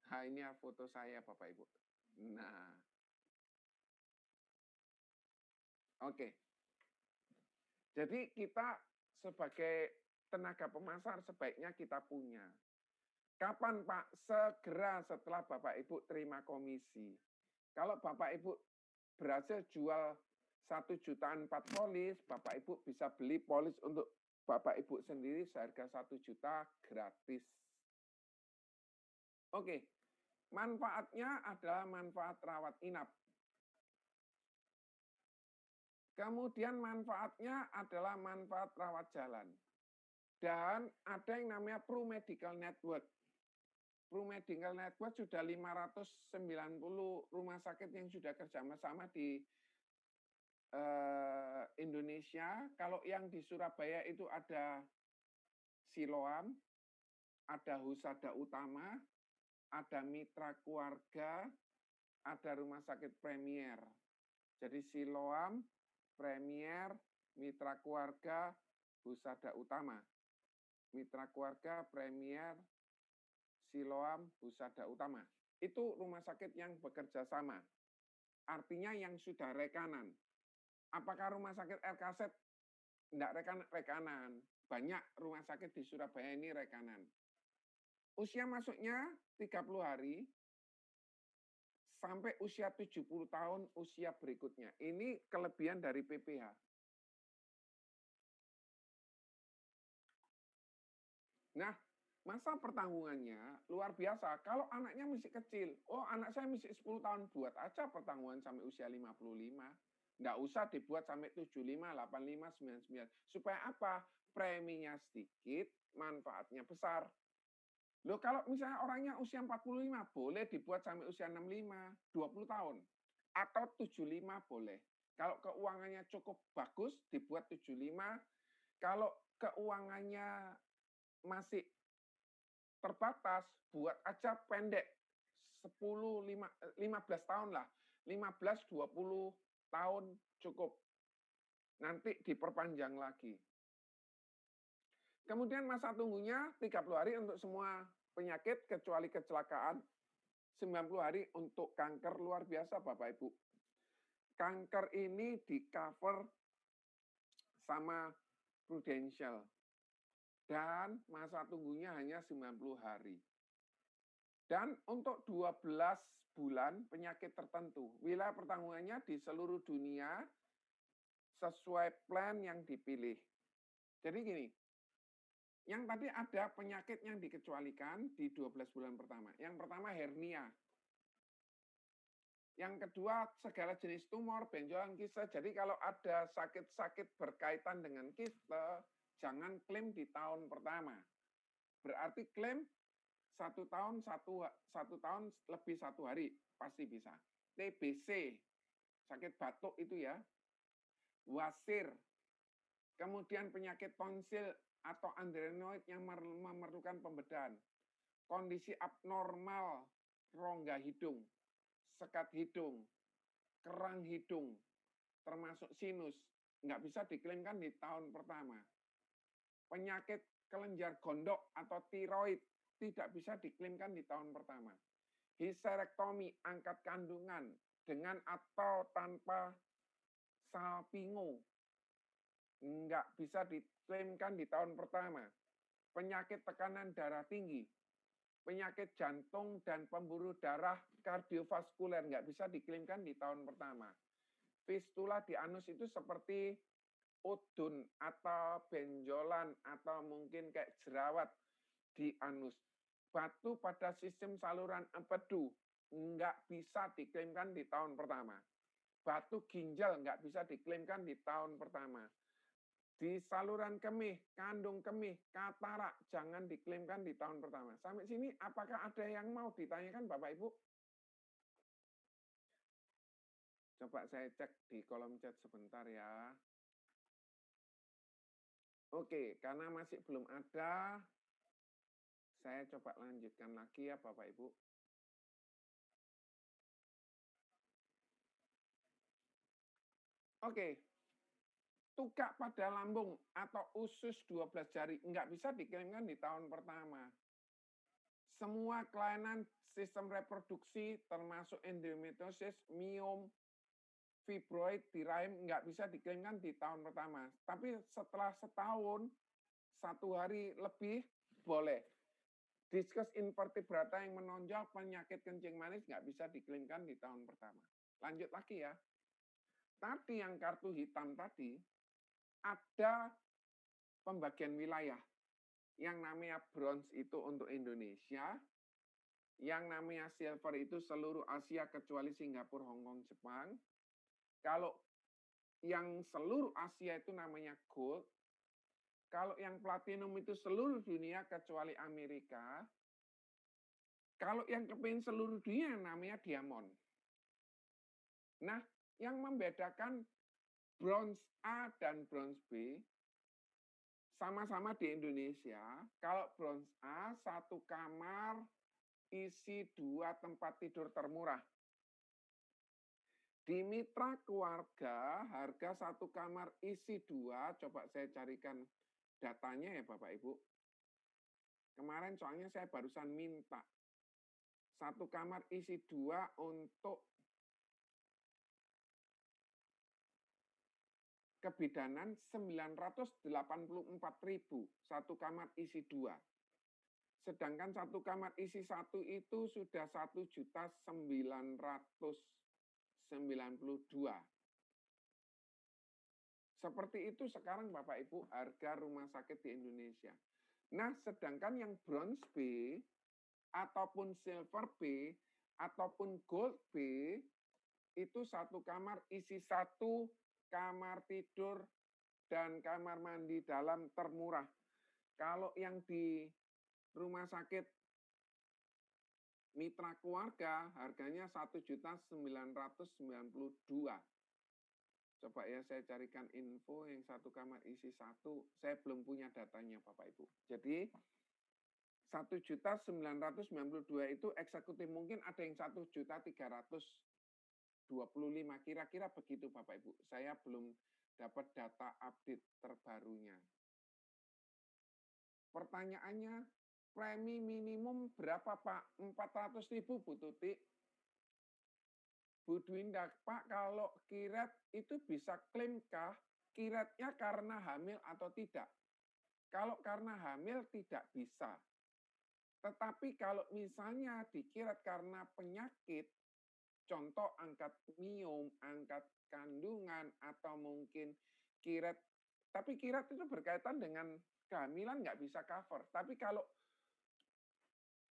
Nah, ini foto saya Bapak Ibu. Nah, oke. Jadi kita sebagai tenaga pemasar sebaiknya kita punya. Kapan Pak? Segera setelah Bapak Ibu terima komisi. Kalau Bapak Ibu berhasil jual 1,4 juta polis, Bapak Ibu bisa beli polis untuk Bapak Ibu sendiri seharga 1 juta gratis. Oke, manfaatnya adalah manfaat rawat inap. Kemudian manfaatnya adalah manfaat rawat jalan. Dan ada yang namanya Pro Medical Network. Pro Medical Network sudah 590 rumah sakit yang sudah kerjasama di Indonesia. Kalau yang di Surabaya itu ada Siloam, ada Husada Utama, ada Mitra Keluarga, ada Rumah Sakit Premier. Jadi Siloam, Premier, Mitra Keluarga, Husada Utama. Mitra Keluarga, Premier, Siloam, Husada Utama. Itu rumah sakit yang bekerja sama. Artinya yang sudah rekanan. Apakah rumah sakit RKZ tidak rekanan? Banyak rumah sakit di Surabaya ini rekanan. Usia masuknya 30 hari sampai usia 70 tahun usia berikutnya. Ini kelebihan dari PPH. Nah, masa pertanggungannya luar biasa. Kalau anaknya masih kecil, oh anak saya masih 10 tahun, buat aja pertanggungan sampai usia 55. Nggak usah dibuat sampai 75, 85, 99. Supaya apa? Preminya sedikit, manfaatnya besar. Loh kalau misalnya orangnya usia 45, boleh dibuat sampai usia 65, 20 tahun. Atau 75 boleh. Kalau keuangannya cukup bagus, dibuat 75. Kalau keuangannya masih terbatas, buat aja pendek. 15 tahun lah. 15-20 tahun cukup. Nanti diperpanjang lagi. Kemudian masa tunggunya 30 hari untuk semua penyakit kecuali kecelakaan. 90 hari untuk kanker, luar biasa Bapak Ibu. Kanker ini di-cover sama Prudential. Dan masa tunggunya hanya 90 hari. Dan untuk 12 bulan penyakit tertentu. Wilayah pertanggungannya di seluruh dunia sesuai plan yang dipilih. Jadi gini, yang tadi ada penyakit yang dikecualikan di 12 bulan pertama. Yang pertama hernia. Yang kedua segala jenis tumor, benjolan, kista. Jadi kalau ada sakit-sakit berkaitan dengan kista, jangan klaim di tahun pertama. Berarti klaim 1 tahun, 1 tahun lebih 1 hari, pasti bisa. TBC, sakit batuk itu ya. Wasir, kemudian penyakit tonsil atau adenoid yang memerlukan pembedahan. Kondisi abnormal rongga hidung, sekat hidung, kerang hidung, termasuk sinus, nggak bisa diklaimkan di tahun pertama. Penyakit kelenjar gondok atau tiroid tidak bisa diklaimkan di tahun pertama. Histerektomi, angkat kandungan, dengan atau tanpa salpingo, nggak bisa diklaimkan di tahun pertama. Penyakit tekanan darah tinggi, penyakit jantung dan pembuluh darah kardiovaskuler nggak bisa diklaimkan di tahun pertama. Fistula di anus itu seperti udun atau benjolan atau mungkin kayak jerawat di anus. Batu pada sistem saluran empedu nggak bisa diklaimkan di tahun pertama. Batu ginjal nggak bisa diklaimkan di tahun pertama. Di saluran kemih, kandung kemih, katarak, jangan diklaimkan di tahun pertama. Sampai sini, apakah ada yang mau ditanyakan Bapak Ibu? Coba saya cek di kolom chat sebentar ya. Oke, karena masih belum ada, saya coba lanjutkan lagi ya Bapak Ibu. Oke, tukak pada lambung atau usus 12 jari nggak bisa diklaimkan di tahun pertama. Semua kelainan sistem reproduksi termasuk endometriosis, miom, fibroid di rahim nggak bisa diklaimkan di tahun pertama. Tapi setelah setahun, 1 hari lebih boleh. Diskus invertebrata yang menonjol penyakit kencing manis nggak bisa diklaimkan di tahun pertama. Lanjut lagi ya. Tadi yang kartu hitam tadi, ada pembagian wilayah. Yang namanya bronze itu untuk Indonesia, yang namanya silver itu seluruh Asia kecuali Singapura, Hong Kong, Jepang. Kalau yang seluruh Asia itu namanya gold. Kalau yang platinum itu seluruh dunia kecuali Amerika. Kalau yang keping seluruh dunia namanya diamond. Nah, yang membedakan bronze A dan bronze B sama-sama di Indonesia. Kalau bronze A, satu kamar isi 2 tempat tidur termurah. Di Mitra Keluarga, harga satu kamar isi 2, coba saya carikan datanya ya Bapak Ibu. Kemarin soalnya saya barusan minta. Satu kamar isi 2 untuk Kebidanan 984.000, satu kamar isi 2. Sedangkan satu kamar isi 1 itu sudah 1.992. Seperti itu sekarang Bapak Ibu harga rumah sakit di Indonesia. Nah, sedangkan yang bronze B ataupun silver B ataupun gold B itu satu kamar isi 1 kamar tidur dan kamar mandi dalam termurah. Kalau yang di rumah sakit Mitra Keluarga harganya 1.992. Coba ya saya carikan info yang satu kamar isi 1. Saya belum punya datanya Bapak Ibu. Jadi 1.992 itu eksekutif, mungkin ada yang 1.325, kira-kira begitu Bapak Ibu. Saya belum dapat data update terbarunya. Pertanyaannya, premi minimum berapa Pak? 400.000 Bu Tuti. Bu Dwinda, Pak kalau kiret itu bisa klaimkah kiretnya karena hamil atau tidak? Kalau karena hamil tidak bisa. Tetapi kalau misalnya dikiret karena penyakit, contoh angkat miom, angkat kandungan, atau mungkin kiret. Tapi kiret itu berkaitan dengan kehamilan nggak bisa cover. Tapi kalau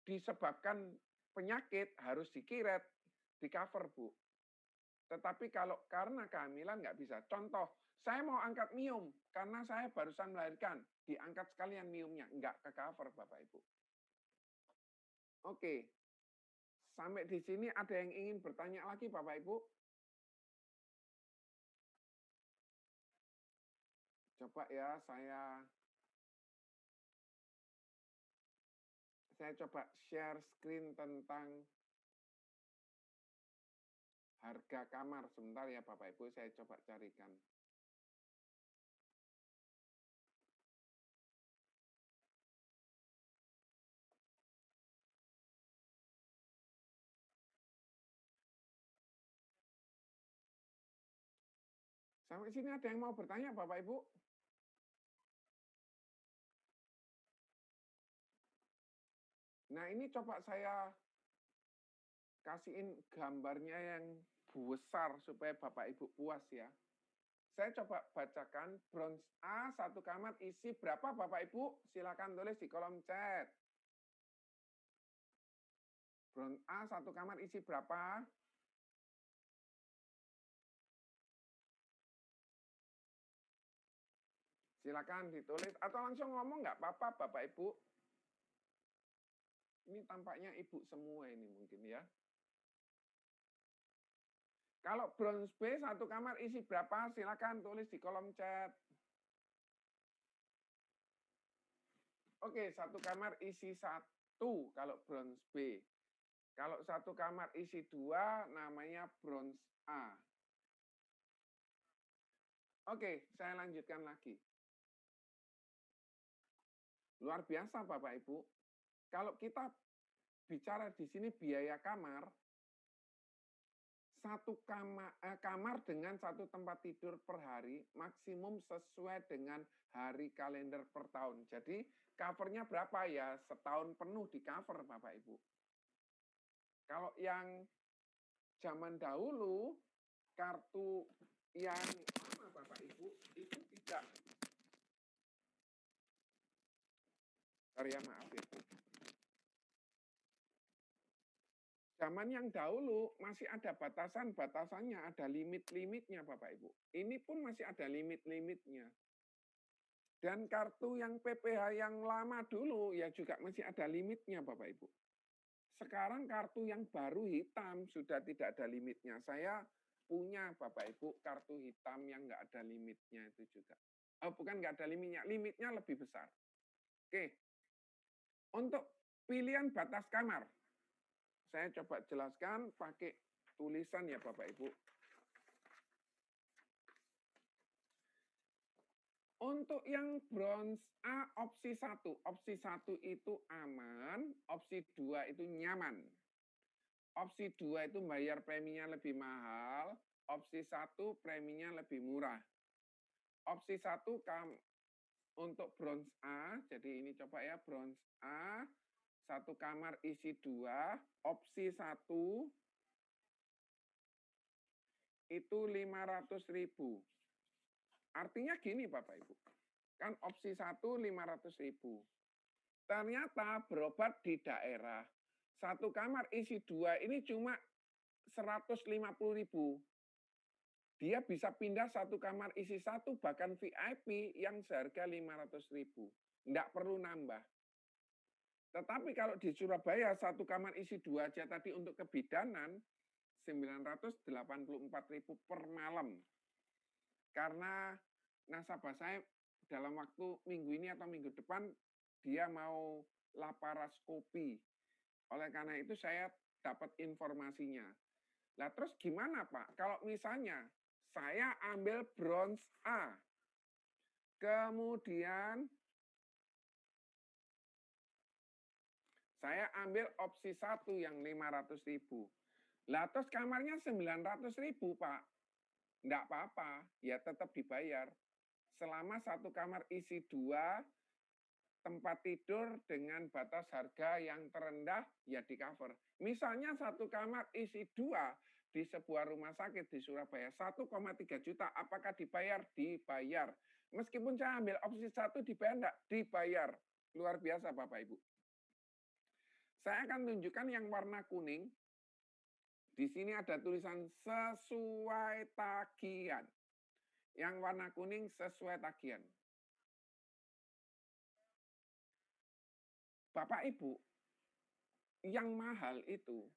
disebabkan penyakit harus dikiret, di cover Bu. Tetapi kalau karena kehamilan nggak bisa. Contoh, saya mau angkat miom karena saya barusan melahirkan. Diangkat sekalian miomnya. Nggak ke cover Bapak Ibu. Oke. Sampai di sini ada yang ingin bertanya lagi Bapak Ibu? Coba ya saya coba share screen tentang harga kamar. Sebentar ya Bapak Ibu, saya coba carikan. Sampai sini ada yang mau bertanya Bapak Ibu? Nah ini coba saya kasihin gambarnya yang besar supaya Bapak Ibu puas ya. Saya coba bacakan bronze A satu kamar isi berapa Bapak Ibu? Silakan tulis di kolom chat. Bronze A satu kamar isi berapa? Silakan ditulis atau langsung ngomong nggak apa-apa Bapak Ibu. Ini tampaknya ibu semua ini mungkin ya. Kalau bronze B satu kamar isi berapa? Silakan tulis di kolom chat. Oke, satu kamar isi 1 kalau bronze B. Kalau satu kamar isi 2 namanya bronze A. Oke, saya lanjutkan lagi. Luar biasa Bapak Ibu. Kalau kita bicara di sini biaya kamar, kamar dengan 1 tempat tidur per hari maksimum sesuai dengan hari kalender per tahun. Jadi cover-nya berapa ya? Setahun penuh di cover Bapak Ibu. Kalau yang zaman dahulu kartu yang lama Bapak Ibu itu tidak. Maaf ya. Zaman yang dahulu masih ada batasan-batasannya, ada limit-limitnya Bapak Ibu. Ini pun masih ada limit-limitnya. Dan kartu yang PPH yang lama dulu ya juga masih ada limitnya Bapak Ibu. Sekarang kartu yang baru hitam sudah tidak ada limitnya. Saya punya Bapak Ibu kartu hitam yang nggak ada limitnya itu juga. Bukan nggak ada limitnya lebih besar. Oke, untuk pilihan batas kamar. Saya coba jelaskan pakai tulisan ya Bapak Ibu. Untuk yang bronze A opsi 1. Opsi 1 itu aman, opsi 2 itu nyaman. Opsi 2 itu bayar preminya lebih mahal, opsi 1 preminya lebih murah. Opsi 1 untuk bronze A, jadi ini coba ya bronze A, 1 kamar isi 2, opsi 1 itu 500.000. Artinya gini Bapak Ibu, kan opsi 1 500.000. Ternyata berobat di daerah, 1 kamar isi 2 ini cuma 150.000. Dia bisa pindah 1 kamar isi 1 bahkan VIP yang seharga 500.000. Nggak perlu nambah. Tetapi kalau di Surabaya 1 kamar isi 2 aja tadi untuk kebidanan 984.000 per malam. Karena nasabah saya dalam waktu minggu ini atau minggu depan dia mau laparoskopi. Oleh karena itu saya dapat informasinya. Lah terus gimana Pak? Kalau misalnya saya ambil bronze A, kemudian saya ambil opsi 1 yang 500.000. Lah terus kamarnya 900.000 Pak. Enggak apa-apa, ya tetap dibayar. Selama 1 kamar isi 2, tempat tidur dengan batas harga yang terendah, ya di cover. Misalnya 1 kamar isi 2 di sebuah rumah sakit di Surabaya, 1,3 juta, apakah dibayar? Dibayar. Meskipun saya ambil opsi 1, dibayar enggak? Dibayar. Luar biasa Bapak Ibu. Saya akan tunjukkan yang warna kuning. Di sini ada tulisan sesuai tagihan. Yang warna kuning sesuai tagihan. Bapak Ibu, yang mahal itu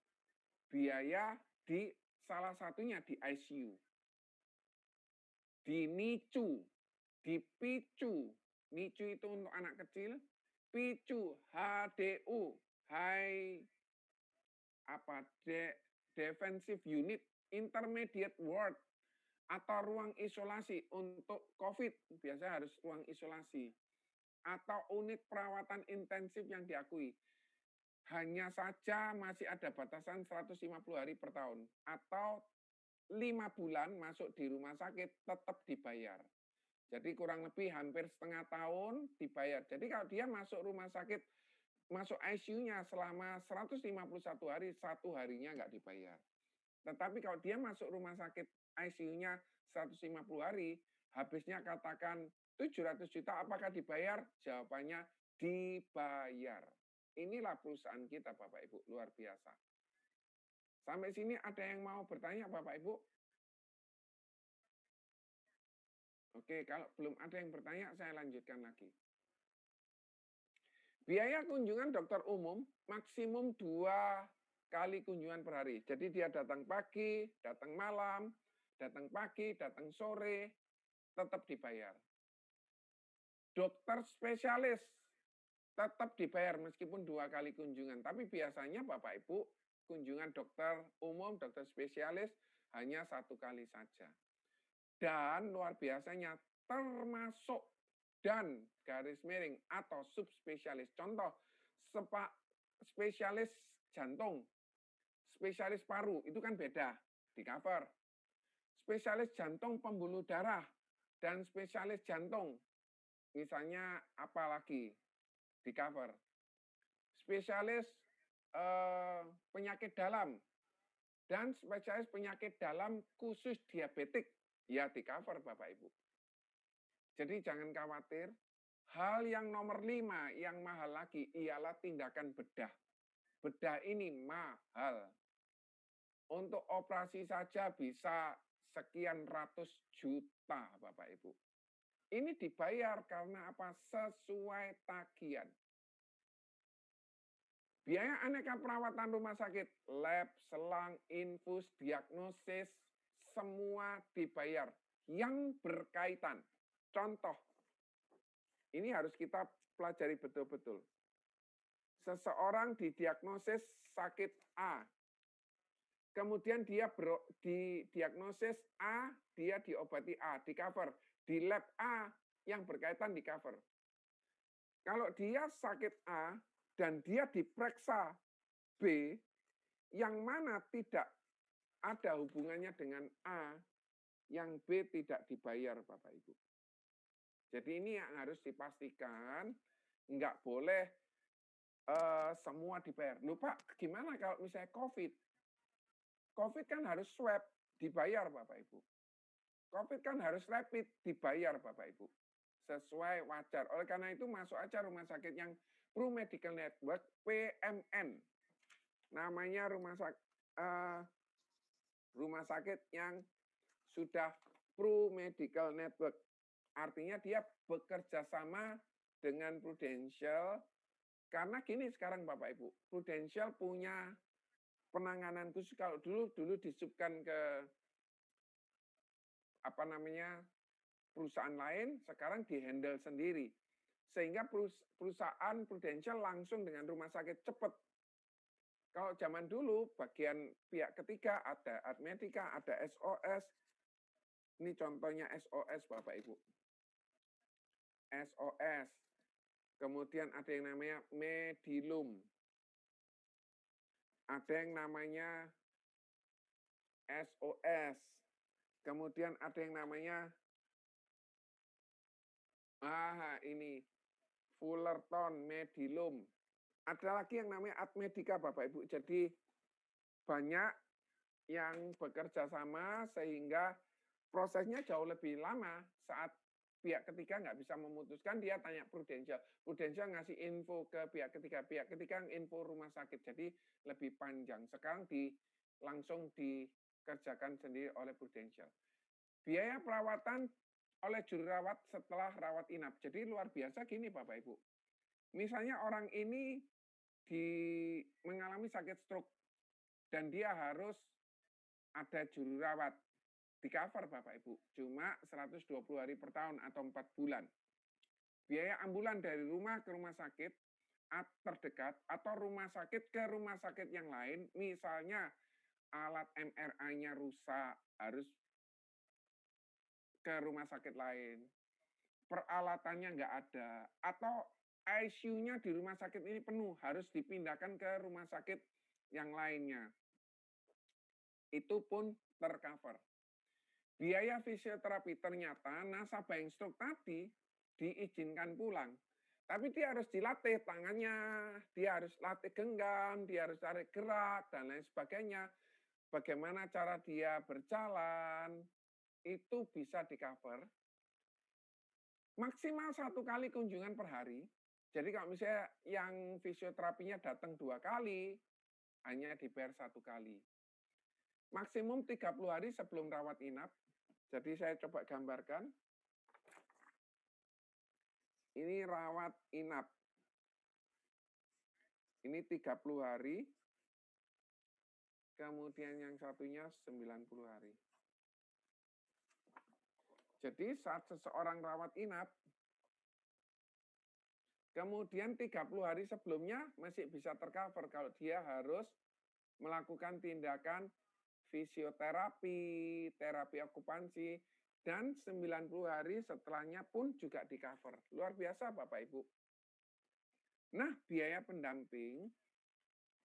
biaya di salah satunya di ICU. Di NICU, di PICU. NICU itu untuk anak kecil, PICU, HDU, defensive unit, intermediate ward, atau ruang isolasi untuk COVID, biasanya harus ruang isolasi, atau unit perawatan intensif yang diakui. Hanya saja masih ada batasan 150 hari per tahun, atau 5 bulan masuk di rumah sakit tetap dibayar. Jadi kurang lebih hampir setengah tahun dibayar. Jadi kalau dia masuk rumah sakit, masuk ICU-nya selama 151 hari, 1 harinya nggak dibayar. Tetapi kalau dia masuk rumah sakit ICU-nya 150 hari, habisnya katakan 700 juta, apakah dibayar? Jawabannya dibayar. Inilah perusahaan kita Bapak Ibu, luar biasa. Sampai sini ada yang mau bertanya Bapak Ibu? Oke, kalau belum ada yang bertanya, saya lanjutkan lagi. Biaya kunjungan dokter umum maksimum 2 kali kunjungan per hari. Jadi dia datang pagi, datang malam, datang pagi, datang sore, tetap dibayar. Dokter spesialis tetap dibayar meskipun 2 kali kunjungan. Tapi biasanya Bapak Ibu, kunjungan dokter umum, dokter spesialis hanya 1 kali saja. Dan luar biasanya termasuk dan garis miring atau subspesialis. Contoh, spesialis jantung, spesialis paru, itu kan beda. di cover. Spesialis jantung pembuluh darah dan spesialis jantung, misalnya apalagi di cover. Spesialis penyakit dalam dan spesialis penyakit dalam khusus diabetik, ya di cover Bapak Ibu. Jadi jangan khawatir, hal yang nomor 5 yang mahal lagi ialah tindakan bedah. Bedah ini mahal. Untuk operasi saja bisa sekian ratus juta Bapak Ibu. Ini dibayar karena apa? Sesuai tagihan. Biaya aneka perawatan rumah sakit, lab, selang, infus, diagnosis, semua dibayar yang berkaitan. Contoh, ini harus kita pelajari betul-betul. Seseorang didiagnosis sakit A, kemudian dia didiagnosis A, dia diobati A, di cover. Di lab A yang berkaitan di cover. Kalau dia sakit A dan dia diperiksa B, yang mana tidak ada hubungannya dengan A, yang B tidak dibayar Bapak Ibu. Jadi ini yang harus dipastikan, nggak boleh semua dibayar. Loh Pak, gimana kalau misalnya COVID? COVID kan harus swab, dibayar Bapak Ibu. COVID kan harus rapid, dibayar Bapak Ibu. Sesuai wajar. Oleh karena itu masuk aja rumah sakit yang Pro Medical Network, PMN. Namanya rumah sakit yang sudah Pro Medical Network. Artinya dia bekerja sama dengan Prudential. Karena gini sekarang Bapak Ibu, Prudential punya penanganan khusus. Kalau dulu disubkan ke perusahaan lain, sekarang dihandle sendiri. Sehingga perusahaan Prudential langsung dengan rumah sakit cepat. Kalau zaman dulu, bagian pihak ketiga ada Admedica, ada SOS. Ini contohnya SOS Bapak Ibu. SOS. Kemudian ada yang namanya Medilum. Ada yang namanya SOS. Kemudian ada yang namanya ini Fullerton, Medilum. Ada lagi yang namanya Admedica Bapak Ibu. Jadi banyak yang bekerja sama sehingga prosesnya jauh lebih lama. Saat pihak ketiga nggak bisa memutuskan, dia tanya Prudential. Prudential ngasih info ke pihak ketiga info rumah sakit. Jadi lebih panjang. Sekarang langsung dikerjakan sendiri oleh Prudential. Biaya perawatan oleh juru rawat setelah rawat inap. Jadi luar biasa gini Bapak Ibu. Misalnya orang ini mengalami sakit stroke dan dia harus ada juru rawat. Di cover Bapak Ibu, cuma 120 hari per tahun atau 4 bulan. Biaya ambulan dari rumah ke rumah sakit terdekat atau rumah sakit ke rumah sakit yang lain, misalnya alat MRI-nya rusak, harus ke rumah sakit lain, peralatannya nggak ada, atau ICU-nya di rumah sakit ini penuh, harus dipindahkan ke rumah sakit yang lainnya. Itu pun tercover. Biaya fisioterapi ternyata nasabah yang stroke tadi diizinkan pulang. Tapi dia harus dilatih tangannya, dia harus latih genggam, dia harus tarik gerak, dan lain sebagainya. Bagaimana cara dia berjalan, itu bisa di-cover. Maksimal 1 kali kunjungan per hari. Jadi kalau misalnya yang fisioterapinya datang 2 kali, hanya dibayar 1 kali. Maksimum 30 hari sebelum rawat inap. Jadi saya coba gambarkan. Ini rawat inap. Ini 30 hari. Kemudian yang satunya 90 hari. Jadi saat seseorang rawat inap, kemudian 30 hari sebelumnya masih bisa tercover kalau dia harus melakukan tindakan fisioterapi, terapi okupansi, dan 90 hari setelahnya pun juga di-cover. Luar biasa Bapak Ibu. Nah, biaya pendamping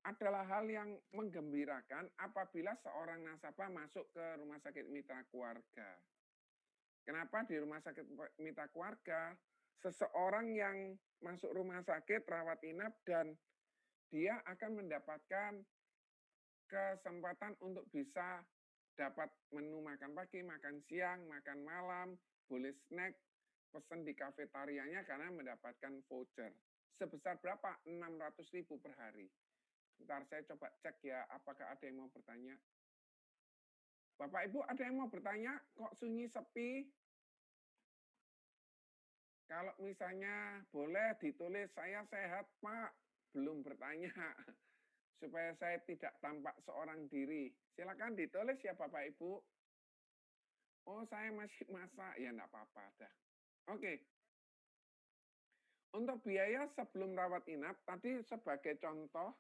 adalah hal yang menggembirakan apabila seorang nasabah masuk ke rumah sakit mitra keluarga. Kenapa di rumah sakit mitra keluarga, seseorang yang masuk rumah sakit rawat inap dan dia akan mendapatkan kesempatan untuk bisa dapat menu makan pagi, makan siang, makan malam, boleh snack, pesan di kafetarianya karena mendapatkan voucher. Sebesar berapa? 600.000 per hari. Ntar saya coba cek ya, apakah ada yang mau bertanya? Bapak Ibu ada yang mau bertanya? Kok sunyi sepi? Kalau misalnya boleh ditulis, saya sehat Pak, belum bertanya. Supaya saya tidak tampak seorang diri. Silakan ditulis ya Bapak Ibu. Oh saya masih masak, ya enggak apa-apa dah. Oke. Untuk biaya sebelum rawat inap, tadi sebagai contoh,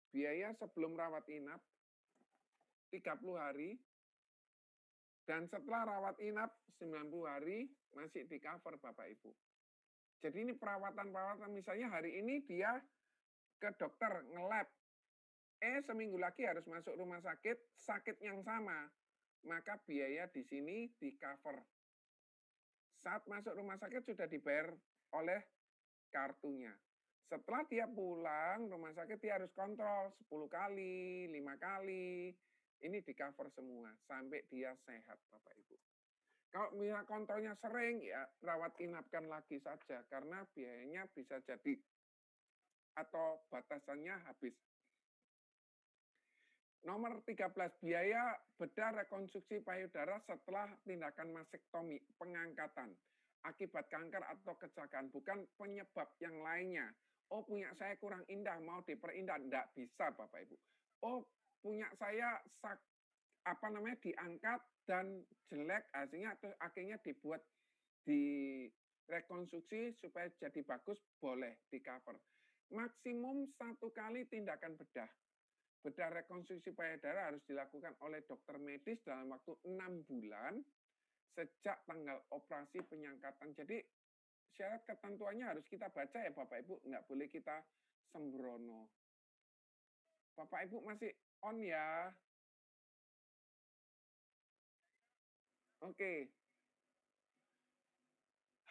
biaya sebelum rawat inap 30 hari, dan setelah rawat inap 90 hari masih di cover Bapak Ibu. Jadi ini perawatan-perawatan, misalnya hari ini dia ke dokter nge-lab, seminggu lagi harus masuk rumah sakit, sakit yang sama, maka biaya di sini di cover. Saat masuk rumah sakit sudah dibayar oleh kartunya. Setelah dia pulang rumah sakit dia harus kontrol 10 kali, 5 kali. Ini di cover semua sampai dia sehat Bapak Ibu. Kalau misalnya kontrolnya sering ya rawat inapkan lagi saja karena biayanya bisa jadi atau batasannya habis. Nomor 13, biaya bedah rekonstruksi payudara setelah tindakan mastektomi, pengangkatan akibat kanker atau kecelakaan, bukan penyebab yang lainnya. Oh, punya saya kurang indah, mau diperindah, enggak bisa Bapak Ibu. Oh, punya saya diangkat dan jelek hasilnya, terus akhirnya dibuat di rekonstruksi supaya jadi bagus, boleh di cover. Maksimum 1 kali tindakan bedah. Bedah rekonstruksi payudara harus dilakukan oleh dokter medis dalam waktu 6 bulan sejak tanggal operasi penyangkatan. Jadi syarat ketentuannya harus kita baca ya Bapak Ibu, nggak boleh kita sembrono. Bapak Ibu masih on ya? Oke.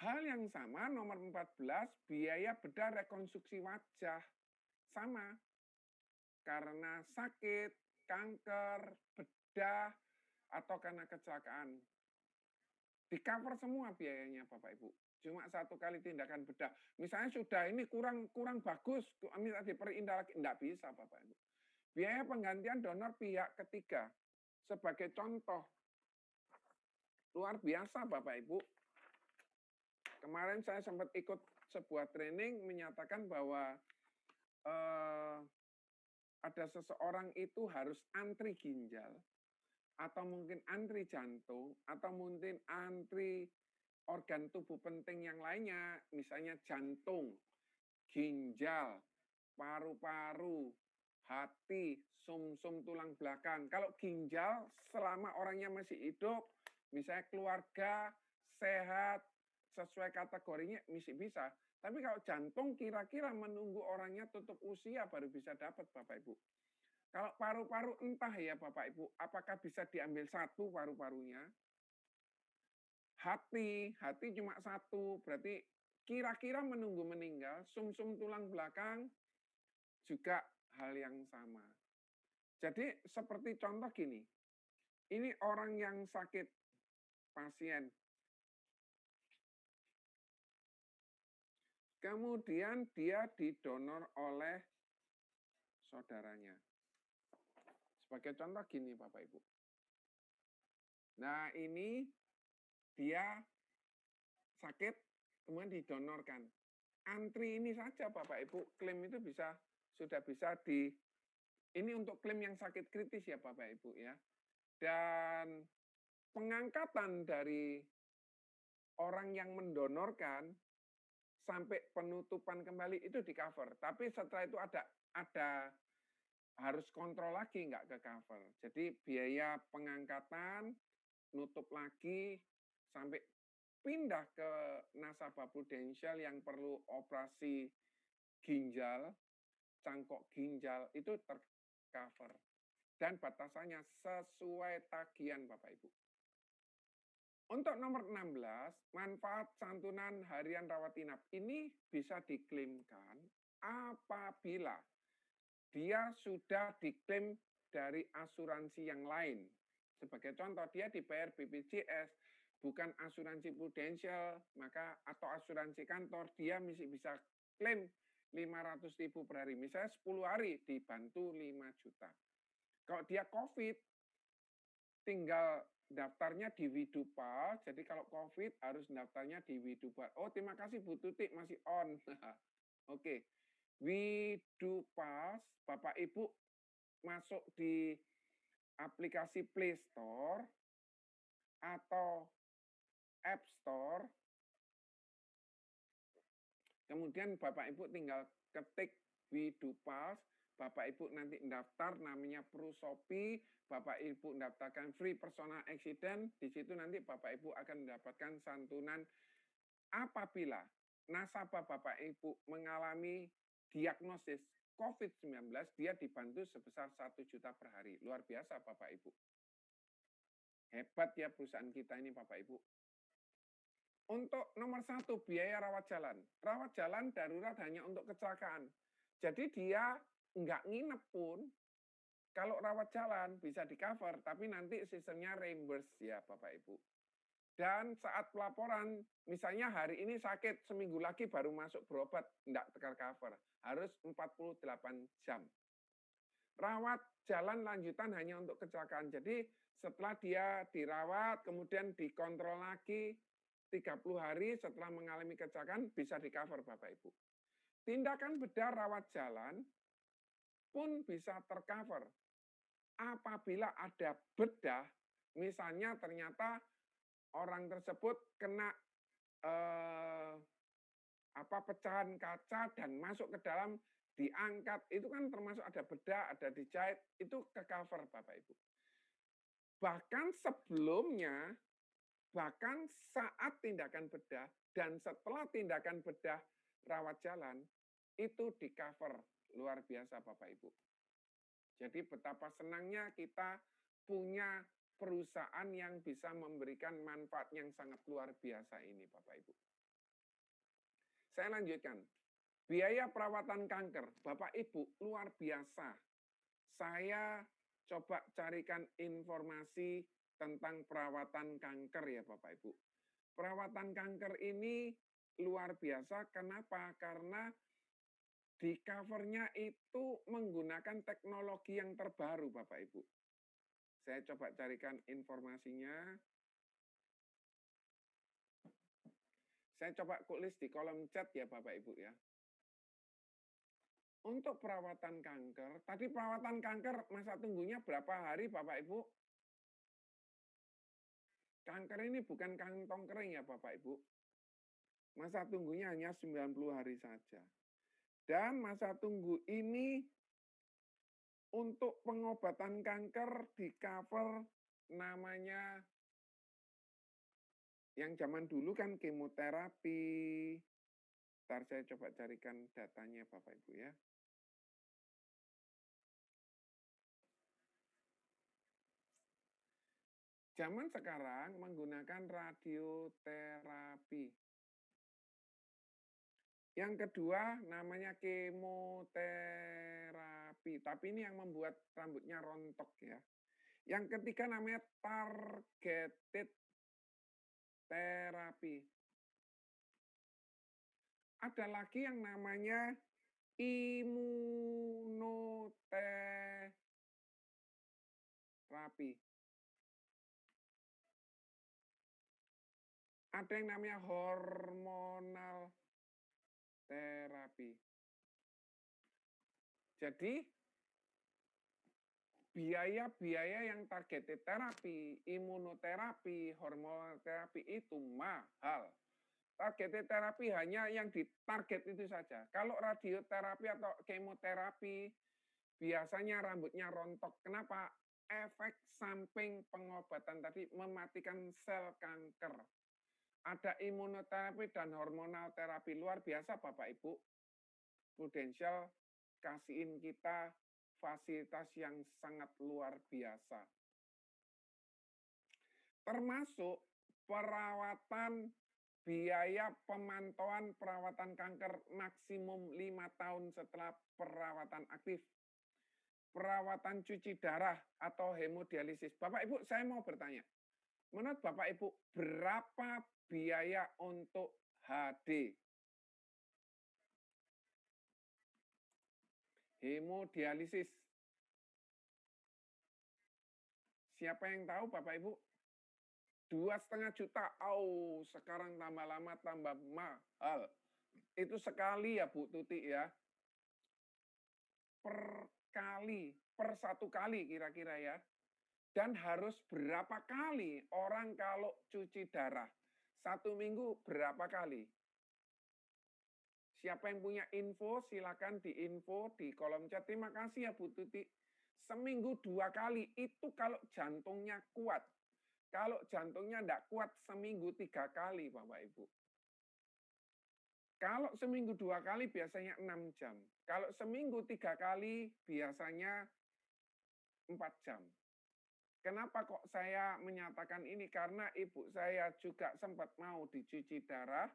Hal yang sama nomor 14, biaya bedah rekonstruksi wajah. Sama. Karena sakit, kanker, bedah, atau karena kecelakaan. Di cover semua biayanya Bapak Ibu. Cuma 1 kali tindakan bedah. Misalnya sudah ini kurang bagus, minta diperindah lagi, enggak bisa Bapak Ibu. Biaya penggantian donor pihak ketiga. Sebagai contoh, luar biasa Bapak Ibu. Kemarin saya sempat ikut sebuah training menyatakan bahwa ada seseorang itu harus antri ginjal, atau mungkin antri jantung, atau mungkin antri organ tubuh penting yang lainnya, misalnya jantung, ginjal, paru-paru, hati, sumsum tulang belakang. Kalau ginjal selama orangnya masih hidup, misalnya keluarga sehat, sesuai kategorinya masih bisa. Tapi kalau jantung kira-kira menunggu orangnya tutup usia baru bisa dapat Bapak Ibu. Kalau paru-paru entah ya Bapak Ibu, apakah bisa diambil 1 paru-parunya? Hati cuma 1, berarti kira-kira menunggu meninggal, sumsum tulang belakang juga hal yang sama. Jadi seperti contoh gini, ini orang yang sakit, pasien. Kemudian dia didonor oleh saudaranya. Sebagai contoh gini Bapak Ibu. Nah ini dia sakit, kemudian didonorkan. Antri ini saja Bapak Ibu, klaim itu sudah bisa ini untuk klaim yang sakit kritis ya Bapak Ibu ya. Dan pengangkatan dari orang yang mendonorkan sampai penutupan kembali itu di cover. Tapi setelah itu ada harus kontrol lagi nggak ke cover. Jadi biaya pengangkatan, nutup lagi, sampai pindah ke nasabah prudensial yang perlu operasi ginjal, cangkok ginjal, itu tercover. Dan batasannya sesuai tagihan Bapak Ibu. Untuk nomor 16, manfaat santunan harian rawat inap ini bisa diklaimkan apabila dia sudah diklaim dari asuransi yang lain. Sebagai contoh, dia dibayar BPJS, bukan asuransi prudensial, maka atau asuransi kantor, dia masih bisa klaim 500.000 per hari. Misalnya 10 hari dibantu 5 juta. Kalau dia COVID, tinggal daftarnya di Widupal. Jadi kalau COVID harus daftarnya di Widupal. Oh, terima kasih Bu Tutik masih on. Oke. Widupal, Bapak Ibu masuk di aplikasi Play Store atau App Store. Kemudian Bapak Ibu tinggal ketik Widupal. Bapak Ibu nanti daftar namanya Prusopi, Bapak Ibu mendaftarkan free personal accident, di situ nanti Bapak Ibu akan mendapatkan santunan apabila nasabah Bapak Ibu mengalami diagnosis COVID-19, dia dibantu sebesar 1 juta per hari. Luar biasa Bapak Ibu. Hebat ya perusahaan kita ini Bapak Ibu. Untuk nomor 1, biaya rawat jalan. Rawat jalan darurat hanya untuk kecelakaan. Jadi dia nggak nginep pun, kalau rawat jalan bisa di-cover, tapi nanti sistemnya reimburse ya Bapak Ibu. Dan saat pelaporan, misalnya hari ini sakit, seminggu lagi baru masuk berobat, nggak ter-cover. Harus 48 jam. Rawat jalan lanjutan hanya untuk kecelakaan. Jadi setelah dia dirawat, kemudian dikontrol lagi, 30 hari setelah mengalami kecelakaan, bisa di-cover Bapak Ibu. Tindakan bedah rawat jalan pun bisa tercover. Apabila ada bedah, misalnya ternyata orang tersebut kena pecahan kaca dan masuk ke dalam, diangkat, itu kan termasuk ada bedah, ada dijahit, itu ke cover Bapak Ibu. Bahkan sebelumnya, bahkan saat tindakan bedah dan setelah tindakan bedah rawat jalan, itu di cover. Luar biasa Bapak Ibu. Jadi betapa senangnya kita punya perusahaan yang bisa memberikan manfaat yang sangat luar biasa ini Bapak Ibu. Saya lanjutkan. Biaya perawatan kanker, Bapak Ibu, luar biasa. Saya coba carikan informasi tentang perawatan kanker ya Bapak Ibu. Perawatan kanker ini luar biasa, kenapa? Karena di covernya itu menggunakan teknologi yang terbaru Bapak Ibu. Saya coba carikan informasinya. Saya coba tulis di kolom chat ya Bapak Ibu ya. Untuk perawatan kanker, tadi perawatan kanker masa tunggunya berapa hari Bapak Ibu? Kanker ini bukan kantong kering ya Bapak Ibu. Masa tunggunya hanya 90 hari saja. Dan masa tunggu ini untuk pengobatan kanker di cover namanya yang zaman dulu kan kemoterapi. Ntar saya coba carikan datanya Bapak Ibu ya. Zaman sekarang menggunakan radioterapi. Yang kedua namanya kemoterapi, tapi ini yang membuat rambutnya rontok ya. Yang ketiga namanya targeted terapi. Ada lagi yang namanya imunoterapi. Ada yang namanya hormonal terapi. Jadi biaya-biaya yang targeted terapi, imunoterapi, hormonal terapi itu mahal. Targeted terapi hanya yang ditarget itu saja. Kalau radioterapi atau kemoterapi biasanya rambutnya rontok. Kenapa? Efek samping pengobatan tadi mematikan sel kanker. Ada imunoterapi dan hormonal terapi, luar biasa Bapak Ibu. Prudensial kasihin kita fasilitas yang sangat luar biasa. Termasuk perawatan biaya pemantauan perawatan kanker maksimum 5 tahun setelah perawatan aktif. Perawatan cuci darah atau hemodialisis. Bapak Ibu, saya mau bertanya. Menurut Bapak Ibu, berapa biaya untuk HD? Hemodialisis. Siapa yang tahu Bapak Ibu? 2,5 juta. Oh, sekarang tambah lama tambah mahal. Itu sekali ya Bu Tuti ya. Per satu kali kira-kira ya. Dan harus berapa kali orang kalau cuci darah? 1 minggu berapa kali? Siapa yang punya info, silakan diinfo di kolom chat. Terima kasih ya Bu Tuti. Seminggu 2 kali, itu kalau jantungnya kuat. Kalau jantungnya tidak kuat, seminggu 3 kali Bapak Ibu. Kalau seminggu 2 kali biasanya 6 jam. Kalau seminggu 3 kali biasanya 4 jam. Kenapa kok saya menyatakan ini? Karena ibu saya juga sempat mau dicuci darah,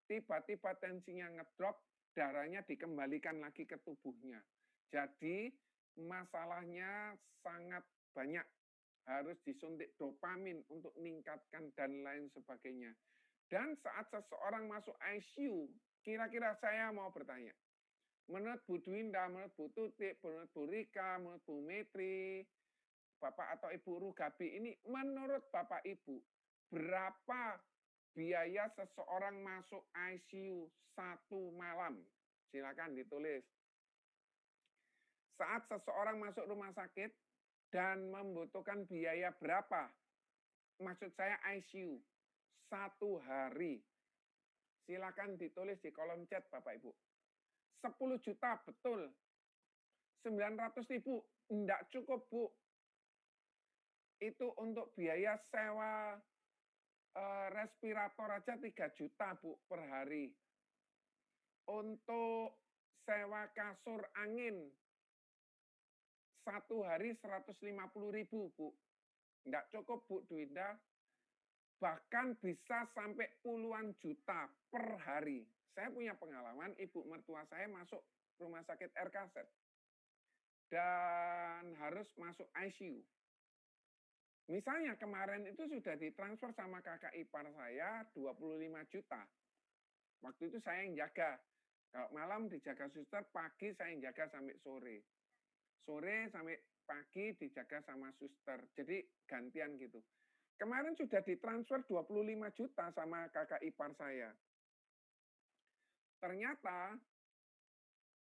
tiba-tiba tensinya ngedrop, darahnya dikembalikan lagi ke tubuhnya. Jadi masalahnya sangat banyak. Harus disuntik dopamin untuk meningkatkan dan lain sebagainya. Dan saat seseorang masuk ICU, kira-kira saya mau bertanya. Menurut Bu Dwinda, menurut Bu Tutik, menurut Bu Rika, menurut Bu Metri, Bapak atau Ibu Rugabi ini, menurut Bapak Ibu, berapa biaya seseorang masuk ICU 1 malam? Silakan ditulis. Saat seseorang masuk rumah sakit dan membutuhkan biaya berapa? Maksud saya ICU, 1 hari. Silakan ditulis di kolom chat Bapak Ibu. 10 juta, betul. 900.000, enggak cukup Bu. Itu untuk biaya sewa respirator aja 3 juta Bu per hari. Untuk sewa kasur angin 1 hari 150.000 Bu. Enggak cukup Bu Dwinda. Bahkan bisa sampai puluhan juta per hari. Saya punya pengalaman, ibu mertua saya masuk rumah sakit RKZ dan harus masuk ICU. Misalnya kemarin itu sudah ditransfer sama kakak ipar saya 25 juta. Waktu itu saya yang jaga. Kalau malam dijaga suster, pagi saya yang jaga sampai sore. Sore sampai pagi dijaga sama suster. Jadi gantian gitu. Kemarin sudah ditransfer 25 juta sama kakak ipar saya. Ternyata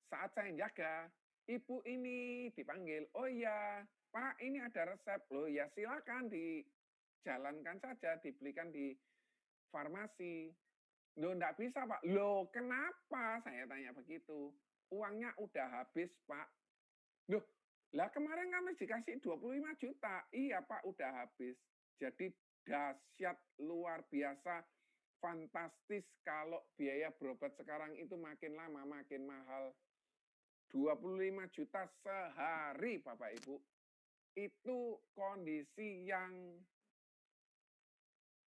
saat saya yang jaga, ibu ini dipanggil. Oh iya, Pak, ini ada resep. Loh ya silakan dijalankan saja, dibelikan di farmasi. Loh enggak bisa Pak. Loh kenapa? Saya tanya begitu. Uangnya udah habis Pak. Loh, lah kemarin kan dikasih 25 juta. Iya Pak, udah habis. Jadi dahsyat, luar biasa, fantastis kalau biaya berobat sekarang itu makin lama makin mahal. 25 juta sehari Bapak Ibu. Itu kondisi yang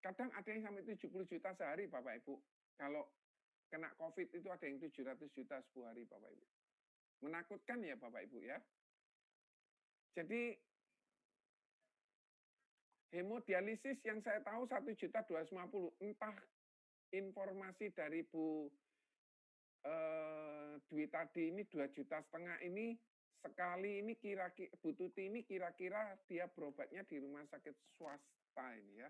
kadang ada yang sampai 70 juta sehari Bapak Ibu. Kalau kena COVID itu ada yang 700 juta 10 hari Bapak Ibu. Menakutkan ya Bapak Ibu ya. Jadi hemodialisis yang saya tahu 1.250.000. Entah informasi dari Bu Dwi tadi ini 2,5 juta ini sekali ini kira-kira Bu Tuti ini kira-kira dia berobatnya di rumah sakit swasta ini ya.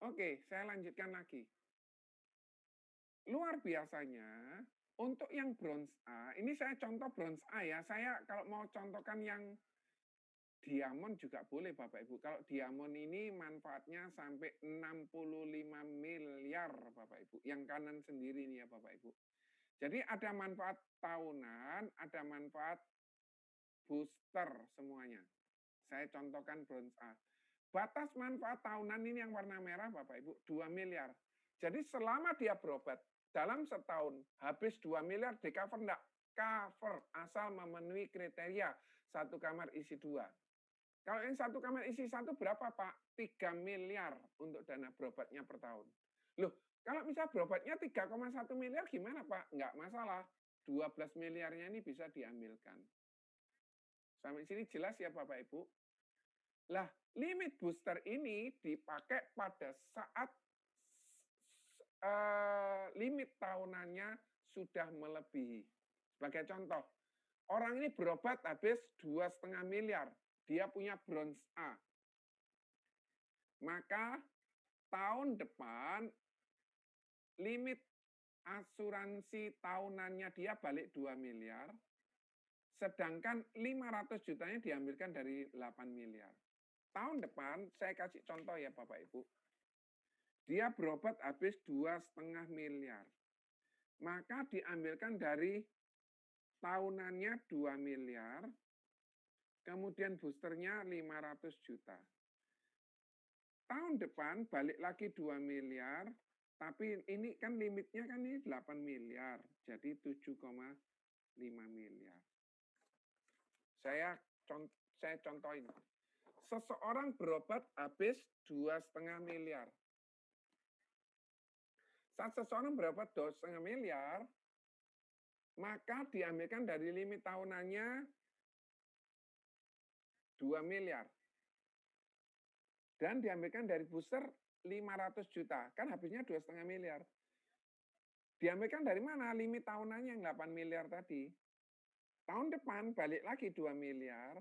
Oke, saya lanjutkan lagi. Luar biasanya untuk yang bronze A, ini saya contoh bronze A ya. Saya kalau mau contohkan yang diamond juga boleh Bapak Ibu. Kalau diamond ini manfaatnya sampai 65 miliar Bapak Ibu. Yang kanan sendiri nih ya Bapak Ibu. Jadi ada manfaat tahunan, ada manfaat booster semuanya. Saya contohkan bronze A. Batas manfaat tahunan ini yang warna merah Bapak Ibu 2 miliar. Jadi selama dia berobat dalam setahun habis 2 miliar di cover enggak? cover asal memenuhi kriteria satu kamar isi 2. Kalau yang satu kamar isi 1 berapa, Pak? 3 miliar untuk dana berobatnya per tahun. Loh, kalau misal berobatnya 3,1 miliar gimana, Pak? Nggak masalah. 12 miliarnya ini bisa diambilkan. Sampai sini jelas ya Bapak Ibu? Lah, limit booster ini dipakai pada saat limit tahunannya sudah melebihi. Sebagai contoh, orang ini berobat habis 2,5 miliar. Dia punya bronze A. Maka tahun depan limit asuransi tahunannya dia balik 2 miliar, sedangkan 500 jutanya diambilkan dari 8 miliar. Tahun depan, saya kasih contoh ya Bapak Ibu, dia berobat habis 2,5 miliar, maka diambilkan dari tahunannya 2 miliar, kemudian boosternya 500 juta. Tahun depan balik lagi 2 miliar, tapi ini kan limitnya kan ini 8 miliar, jadi 7,5 miliar. Saya contohin. Seseorang berobat habis 2,5 miliar. Saat seseorang berobat 2,5 miliar, maka diambilkan dari limit tahunannya 2 miliar. Dan diambilkan dari booster 500 juta. Kan habisnya 2,5 miliar. Diambilkan dari mana? Limit tahunannya yang 8 miliar tadi. Tahun depan balik lagi 2 miliar,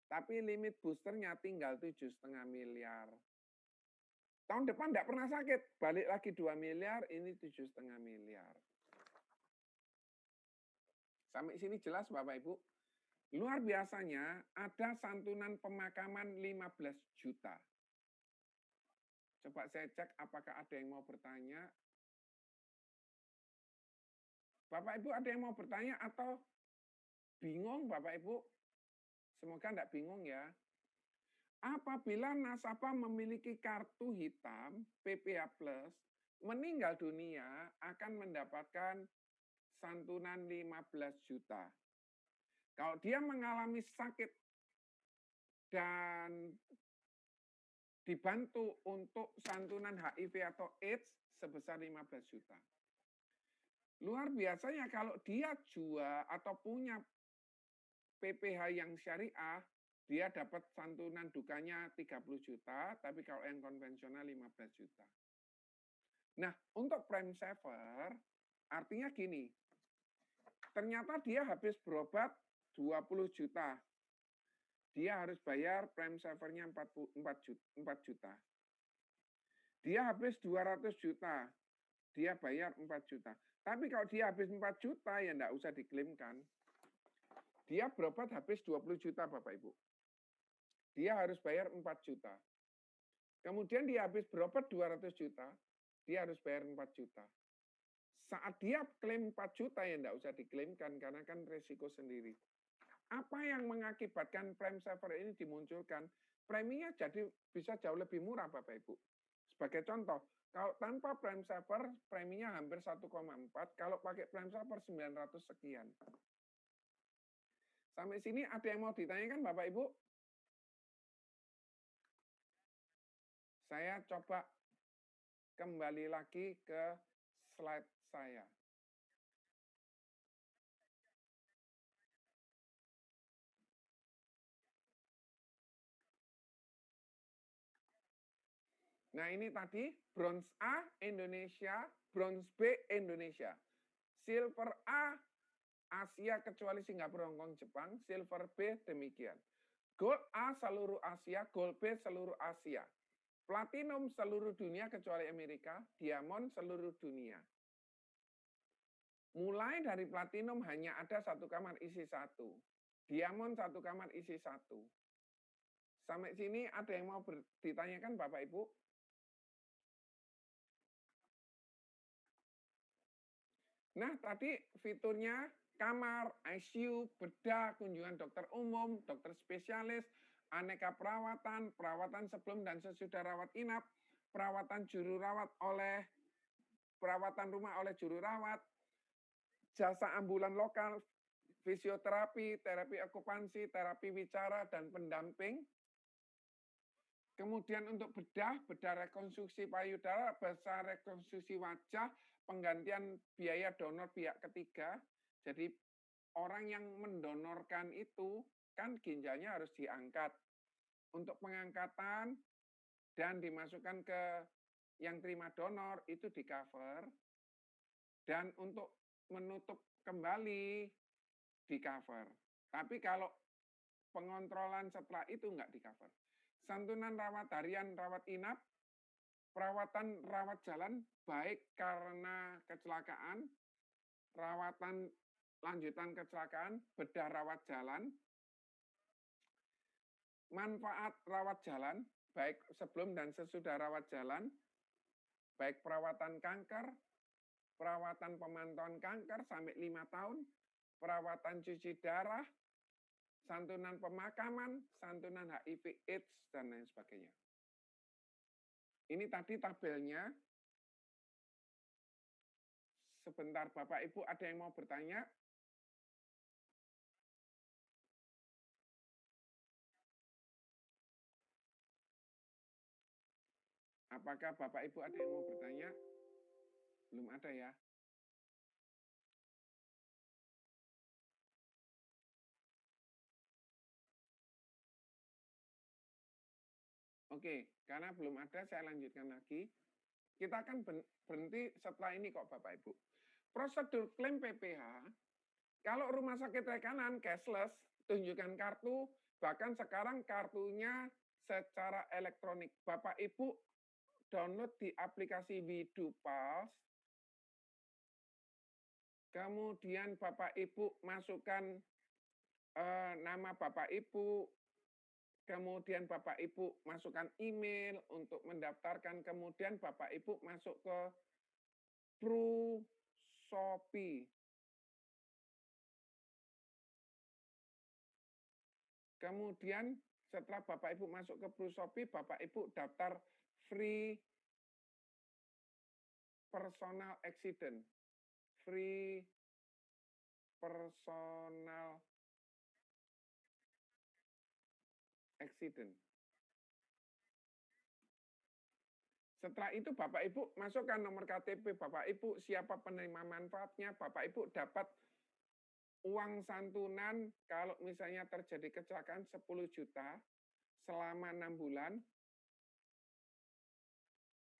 tapi limit boosternya tinggal 7,5 miliar. Tahun depan tidak pernah sakit, balik lagi 2 miliar, ini 7,5 miliar. Sampai sini jelas Bapak Ibu? Luar biasanya ada santunan pemakaman 15 juta. Coba saya cek apakah ada yang mau bertanya. Bapak Ibu ada yang mau bertanya atau bingung Bapak Ibu? Semoga tidak bingung ya. Apabila nasabah memiliki kartu hitam PPH Plus, meninggal dunia akan mendapatkan santunan 15 juta. Kalau dia mengalami sakit dan dibantu untuk santunan HIV atau AIDS sebesar 15 juta. Luar biasanya kalau dia jual atau punya PPH yang syariah, dia dapat santunan dukanya 30 juta, tapi kalau yang konvensional 15 juta. Nah, untuk prime saver, artinya gini, ternyata dia habis berobat 20 juta. Dia harus bayar prime savernya 4 juta. Dia habis 200 juta, dia bayar 4 juta. Tapi kalau dia habis 4 juta, ya enggak usah diklaimkan. Dia berobat habis 20 juta, Bapak Ibu. Dia harus bayar 4 juta. Kemudian dia habis berobat 200 juta, dia harus bayar 4 juta. Saat dia klaim 4 juta, ya enggak usah diklaimkan, karena kan resiko sendiri. Apa yang mengakibatkan prime saver ini dimunculkan? Preminya jadi bisa jauh lebih murah, Bapak Ibu. Sebagai contoh, kalau tanpa prime saver, preminya hampir 1,4, kalau pakai prime saver 900 sekian. Sampai sini ada yang mau ditanyakan Bapak Ibu? Saya coba kembali lagi ke slide saya. Nah ini tadi bronze A Indonesia, bronze B Indonesia. Silver A Asia kecuali Singapura, Hong Kong, Jepang. Silver B demikian. Gold A seluruh Asia, Gold B seluruh Asia. Platinum seluruh dunia kecuali Amerika, Diamond seluruh dunia. Mulai dari platinum hanya ada satu kamar isi 1. Diamond satu kamar isi 1. Sampai sini ada yang mau ditanyakan Bapak Ibu? Nah, tadi fiturnya kamar, ICU, bedah, kunjungan dokter umum, dokter spesialis, aneka perawatan, perawatan sebelum dan sesudah rawat inap, perawatan juru rawat oleh perawatan rumah oleh juru rawat, jasa ambulan lokal, fisioterapi, terapi okupansi, terapi wicara, dan pendamping. Kemudian untuk bedah rekonstruksi payudara, bedah rekonstruksi wajah, penggantian biaya donor pihak ketiga. Jadi orang yang mendonorkan itu kan ginjalnya harus diangkat. Untuk pengangkatan dan dimasukkan ke yang terima donor itu di cover. Dan untuk menutup kembali di cover. Tapi kalau pengontrolan setelah itu nggak di cover. Santunan rawat harian, rawat inap, perawatan rawat jalan baik karena kecelakaan, rawatan lanjutan kecelakaan, bedah rawat jalan, manfaat rawat jalan, baik sebelum dan sesudah rawat jalan, baik perawatan kanker, perawatan pemantauan kanker sampai 5 tahun, perawatan cuci darah, santunan pemakaman, santunan HIV/AIDS, dan lain sebagainya. Ini tadi tabelnya. Sebentar Bapak Ibu, ada yang mau bertanya? Apakah Bapak Ibu ada yang mau bertanya? Belum ada ya? Oke, karena belum ada, saya lanjutkan lagi. Kita akan berhenti setelah ini kok Bapak Ibu. Prosedur klaim PPH, kalau rumah sakit rekanan cashless, tunjukkan kartu, bahkan sekarang kartunya secara elektronik. Bapak Ibu download di aplikasi Widupulse, kemudian Bapak Ibu masukkan nama Bapak Ibu, kemudian Bapak Ibu masukkan email untuk mendaftarkan, kemudian Bapak Ibu masuk ke Shopee. Kemudian setelah Bapak Ibu masuk ke Shopee, Bapak Ibu daftar free personal accident. Free personal accident. Setelah itu Bapak Ibu masukkan nomor KTP Bapak Ibu, siapa penerima manfaatnya, Bapak Ibu dapat uang santunan kalau misalnya terjadi kecelakaan 10 juta selama 6 bulan.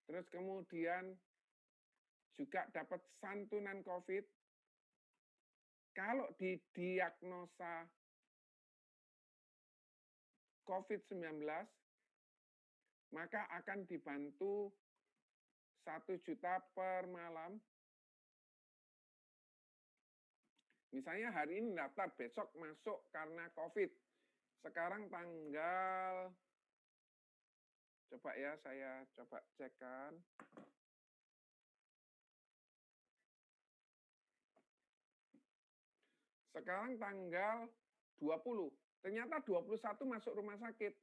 Terus kemudian juga dapat santunan COVID. Kalau didiagnosa COVID-19, maka akan dibantu 1 juta per malam. Misalnya hari ini daftar, besok masuk karena COVID. Sekarang tanggal, coba ya saya coba cekkan. Sekarang tanggal 20. Ternyata 21 masuk rumah sakit.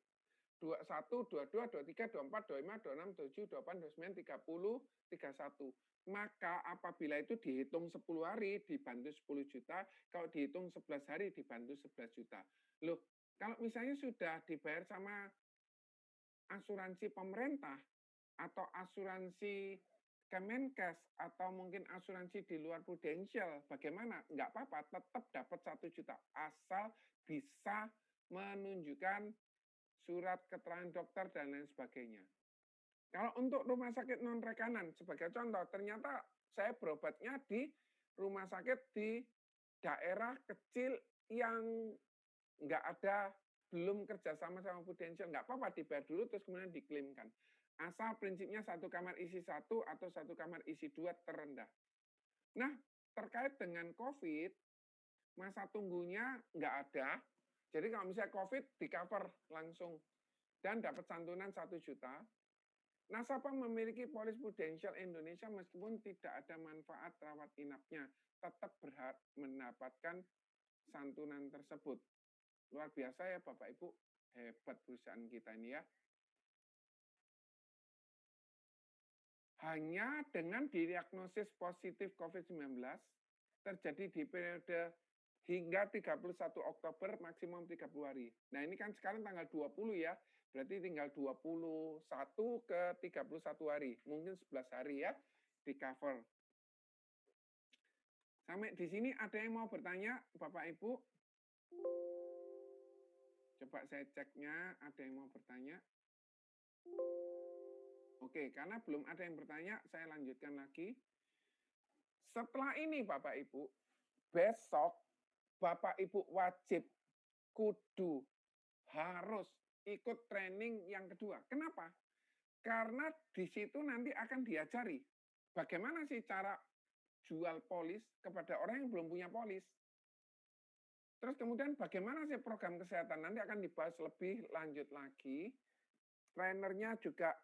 21, 22, 23, 24, 25, 26, 27, 28, 29, 30, 31. Maka apabila itu dihitung 10 hari dibantu 10 juta, kalau dihitung 11 hari dibantu 11 juta. Loh, kalau misalnya sudah dibayar sama asuransi pemerintah atau asuransi Kemenkes atau mungkin asuransi di luar Prudential, bagaimana? Nggak apa-apa, tetap dapat 1 juta asal bisa menunjukkan surat keterangan dokter dan lain sebagainya. Kalau untuk rumah sakit non rekanan, sebagai contoh, ternyata saya berobatnya di rumah sakit di daerah kecil yang nggak ada, belum kerjasama sama Prudential, nggak apa-apa dibayar dulu terus kemudian diklaimkan. Asal prinsipnya 1 kamar isi 1 atau 1 kamar isi 2 terendah. Nah, terkait dengan COVID, masa tunggunya nggak ada. Jadi kalau misalnya COVID, di cover langsung dan dapat santunan 1 juta. Nasabah memiliki polis Prudential Indonesia meskipun tidak ada manfaat rawat inapnya, tetap berhak mendapatkan santunan tersebut. Luar biasa ya Bapak Ibu, hebat perusahaan kita ini ya. Hanya dengan didiagnosis positif COVID-19 terjadi di periode hingga 31 Oktober maksimum 30 hari. Nah, ini kan sekarang tanggal 20 ya. Berarti tinggal 21 ke 31 hari. Mungkin 11 hari ya di cover. Sampai di sini ada yang mau bertanya, Bapak Ibu? Coba saya ceknya, ada yang mau bertanya? Oke, karena belum ada yang bertanya, saya lanjutkan lagi. Setelah ini Bapak Ibu, besok Bapak Ibu wajib kudu harus ikut training yang kedua. Kenapa? Karena di situ nanti akan diajari bagaimana sih cara jual polis kepada orang yang belum punya polis. Terus kemudian bagaimana sih program kesehatan, nanti akan dibahas lebih lanjut lagi. Trainernya juga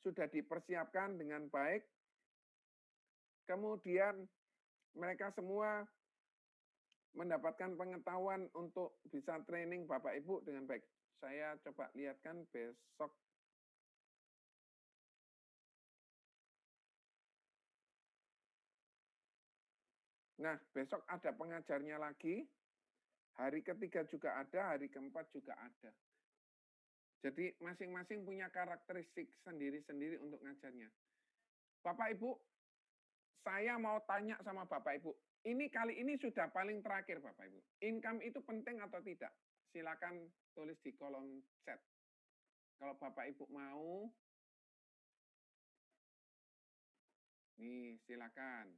sudah dipersiapkan dengan baik. Kemudian mereka semua mendapatkan pengetahuan untuk bisa training Bapak Ibu dengan baik. Saya coba lihatkan besok. Nah, besok ada pengajarnya lagi. Hari ketiga juga ada, hari keempat juga ada. Jadi masing-masing punya karakteristik sendiri-sendiri untuk ngajarnya. Bapak Ibu, saya mau tanya sama Bapak Ibu. Ini kali ini sudah paling terakhir Bapak Ibu. Income itu penting atau tidak? Silakan tulis di kolom chat. Kalau Bapak Ibu mau, nih silakan.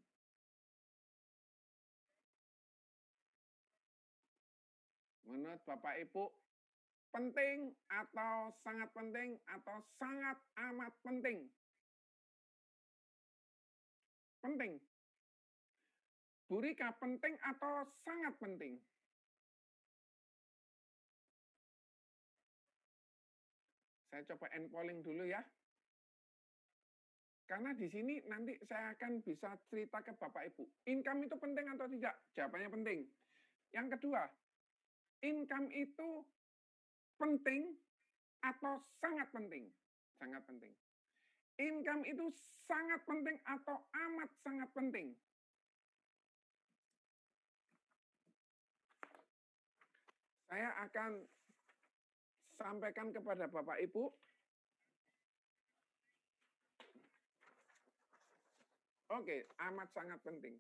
Menurut Bapak Ibu, penting atau sangat penting atau sangat amat penting? Penting. Bu Rika, penting atau sangat penting? Saya coba end polling dulu ya. Karena di sini nanti saya akan bisa cerita ke Bapak Ibu. Income itu penting atau tidak? Jawabannya penting. Yang kedua, income itu penting atau sangat penting? Sangat penting. Income itu sangat penting atau amat sangat penting? Saya akan sampaikan kepada Bapak Ibu. Oke, amat sangat penting.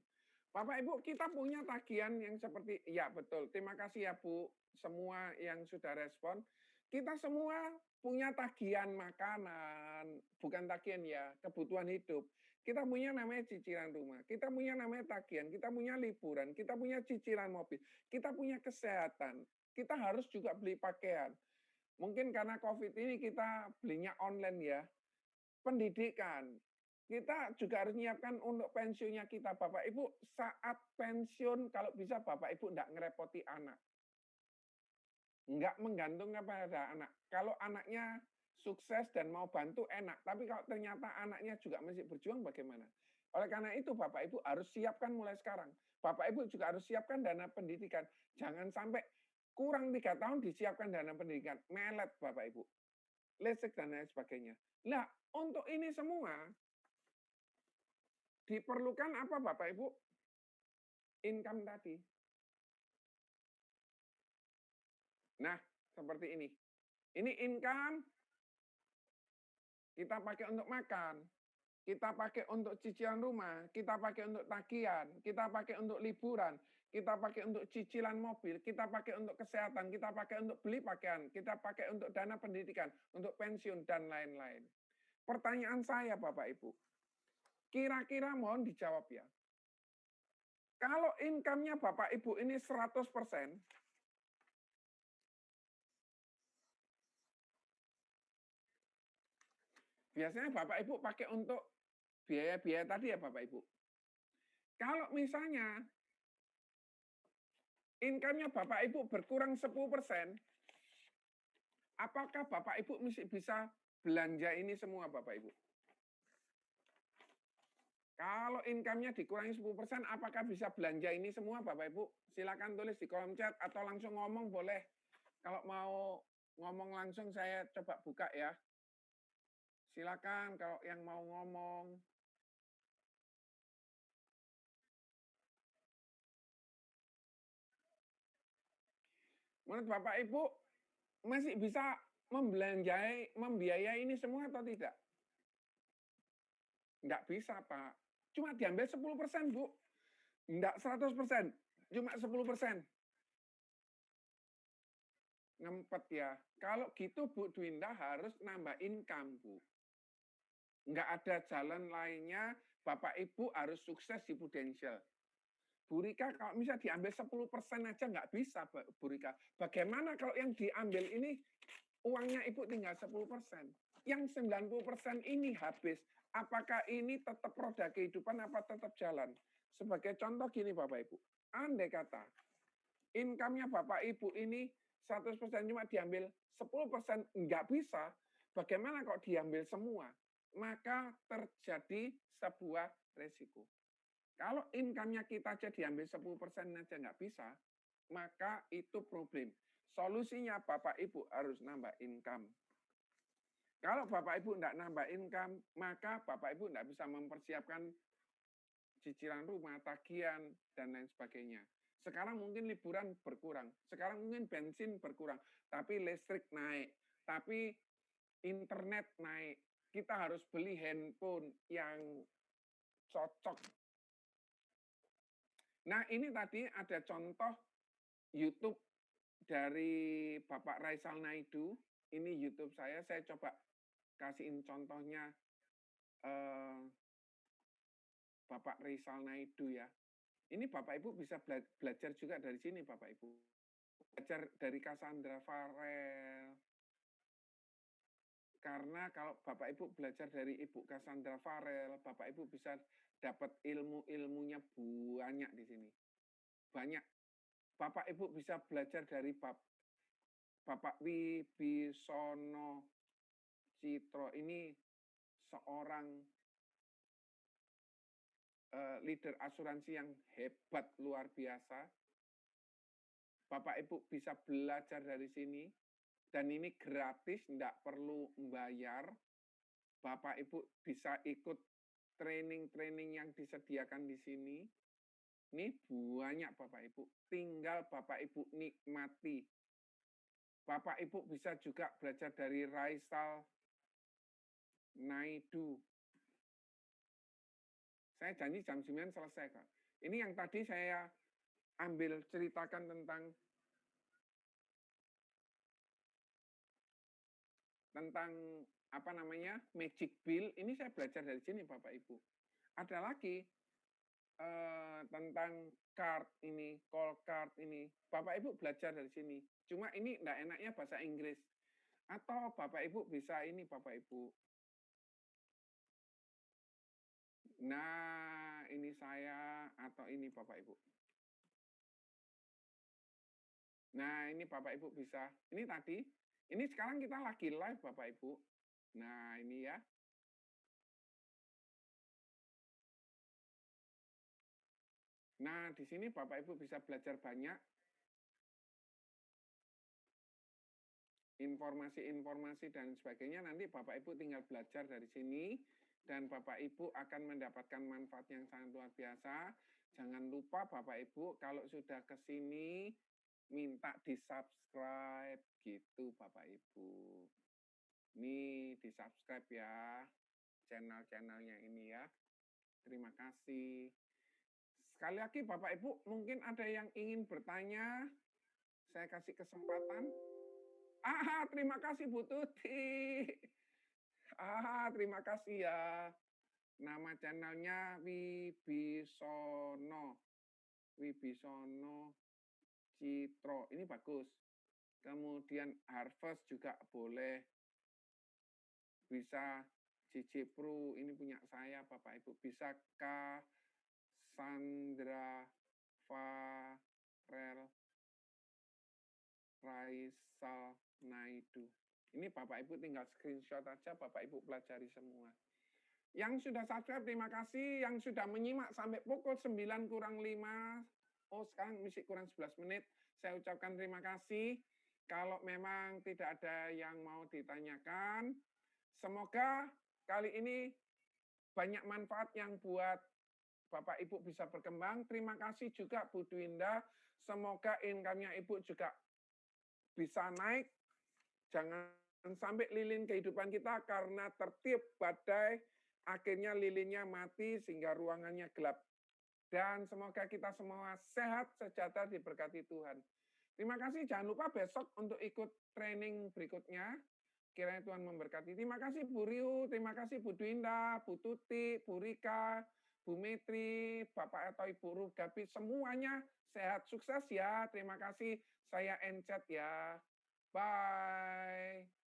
Bapak Ibu, kita punya tagihan yang seperti, ya betul, terima kasih ya Bu, semua yang sudah respon. Kita semua punya tagihan makanan, bukan tagihan ya, kebutuhan hidup. Kita punya namanya cicilan rumah, kita punya namanya tagihan, kita punya liburan, kita punya cicilan mobil, kita punya kesehatan, kita harus juga beli pakaian. Mungkin karena COVID ini kita belinya online ya. Pendidikan, kita juga harus menyiapkan untuk pensiunnya kita. Bapak Ibu, saat pensiun kalau bisa Bapak Ibu enggak ngerepoti anak. Enggak menggantung kepada anak. Kalau anaknya sukses dan mau bantu enak, tapi kalau ternyata anaknya juga masih berjuang bagaimana? Oleh karena itu Bapak Ibu harus siapkan mulai sekarang. Bapak Ibu juga harus siapkan dana pendidikan. Jangan sampai kurang 3 tahun disiapkan dana pendidikan. Melet Bapak Ibu. Listrik dan lain sebagainya. Nah, untuk ini semua diperlukan apa Bapak Ibu? Income tadi. Nah, seperti ini. Ini income kita pakai untuk makan, kita pakai untuk cicilan rumah, kita pakai untuk tagihan, kita pakai untuk liburan, kita pakai untuk cicilan mobil, kita pakai untuk kesehatan, kita pakai untuk beli pakaian, kita pakai untuk dana pendidikan, untuk pensiun, dan lain-lain. Pertanyaan saya Bapak Ibu, kira-kira mohon dijawab ya. Kalau income-nya Bapak Ibu ini 100%, biasanya Bapak Ibu pakai untuk biaya-biaya tadi ya Bapak Ibu. Kalau misalnya income-nya Bapak Ibu berkurang 10%, apakah Bapak Ibu mesti bisa belanja ini semua Bapak Ibu? Kalau income-nya dikurangi 10%, apakah bisa belanja ini semua Bapak Ibu? Silakan tulis di kolom chat atau langsung ngomong boleh. Kalau mau ngomong langsung saya coba buka ya. Silakan kalau yang mau ngomong. Menurut Bapak Ibu, masih bisa membiayai ini semua atau tidak? Nggak bisa, Pak. Cuma diambil 10%, Bu. Nggak 100%, cuma 10%. Ngempet ya. Kalau gitu Bu Dwinda harus nambah income, Bu. Nggak ada jalan lainnya, Bapak Ibu harus sukses di Prudential. Bu Rika kalau misalnya diambil 10% aja nggak bisa, Bu Rika. Bagaimana kalau yang diambil ini uangnya Ibu tinggal 10%? Yang 90% ini habis. Apakah ini tetap roda kehidupan apa tetap jalan? Sebagai contoh gini Bapak Ibu. Andai kata income-nya Bapak Ibu ini 100% cuma diambil 10% nggak bisa, bagaimana kok diambil semua? Maka terjadi sebuah resiko. Kalau income-nya kita aja diambil 10% aja nggak bisa, maka itu problem. Solusinya Bapak Ibu harus nambah income. Kalau Bapak Ibu nggak nambah income, maka Bapak Ibu nggak bisa mempersiapkan cicilan rumah, tagihan, dan lain sebagainya. Sekarang mungkin liburan berkurang, sekarang mungkin bensin berkurang, tapi listrik naik, tapi internet naik. Kita harus beli handphone yang cocok. Nah, ini tadi ada contoh YouTube dari Bapak Raisal Naidu. Ini YouTube saya coba kasihin contohnya Bapak Raisal Naidu ya. Ini Bapak Ibu bisa belajar juga dari sini Bapak Ibu. Belajar dari Cassandra Farrell. Karena kalau Bapak Ibu belajar dari Ibu Cassandra Farrell, Bapak Ibu bisa dapat ilmu-ilmunya banyak di sini. Banyak. Bapak Ibu bisa belajar dari Bapak Wibisono Citro. Ini seorang leader asuransi yang hebat, luar biasa. Bapak Ibu bisa belajar dari sini. Dan ini gratis, tidak perlu membayar. Bapak Ibu bisa ikut training-training yang disediakan di sini. Ini banyak Bapak Ibu. Tinggal Bapak Ibu nikmati. Bapak Ibu bisa juga belajar dari Raisal Naidu. Saya janji jam 9 selesai, Kak. Ini yang tadi saya ambil ceritakan tentang apa namanya magic bill, ini saya belajar dari sini Bapak Ibu. Ada lagi tentang card ini, call card ini, Bapak Ibu belajar dari sini. Cuma ini enggak enaknya bahasa Inggris. Atau Bapak Ibu bisa ini Bapak Ibu. Nah, ini saya atau ini Bapak Ibu. Nah, ini Bapak Ibu bisa. Ini tadi, ini sekarang kita lagi live Bapak Ibu. Nah, ini ya. Nah, di sini Bapak Ibu bisa belajar banyak informasi-informasi dan sebagainya. Nanti Bapak Ibu tinggal belajar dari sini dan Bapak Ibu akan mendapatkan manfaat yang sangat luar biasa. Jangan lupa Bapak Ibu kalau sudah ke sini minta di-subscribe gitu Bapak Ibu. Ini di-subscribe ya channel-channelnya ini ya. Terima kasih. Sekali lagi Bapak Ibu, mungkin ada yang ingin bertanya. Saya kasih kesempatan. Terima kasih Bu Tuti. Terima kasih ya. Nama channelnya Wibisono. Wibisono Citro. Ini bagus. Kemudian Harvest juga boleh. Bisa JJ Pro, ini punya saya Bapak Ibu. Bisa Cassandra Farrell Raisal Naidu. Ini Bapak Ibu tinggal screenshot aja, Bapak Ibu pelajari semua. Yang sudah subscribe, terima kasih. Yang sudah menyimak sampai pukul 9 kurang 5. Sekarang masih kurang 11 menit. Saya ucapkan terima kasih. Kalau memang tidak ada yang mau ditanyakan, semoga kali ini banyak manfaat yang buat Bapak Ibu bisa berkembang. Terima kasih juga Bu Dwinda. Semoga income-nya Ibu juga bisa naik, jangan sampai lilin kehidupan kita karena tertiup badai, akhirnya lilinnya mati sehingga ruangannya gelap. Dan semoga kita semua sehat, sejahtera, diberkati Tuhan. Terima kasih, jangan lupa besok untuk ikut training berikutnya. Kiranya Tuhan memberkati. Terima kasih Bu Riu, terima kasih Bu Dwinda, Bu Tuti, Bu Rika, Bu Metri, Bapak atau Ibu Rugapi, semuanya sehat, sukses ya. Terima kasih, saya Encet ya. Bye.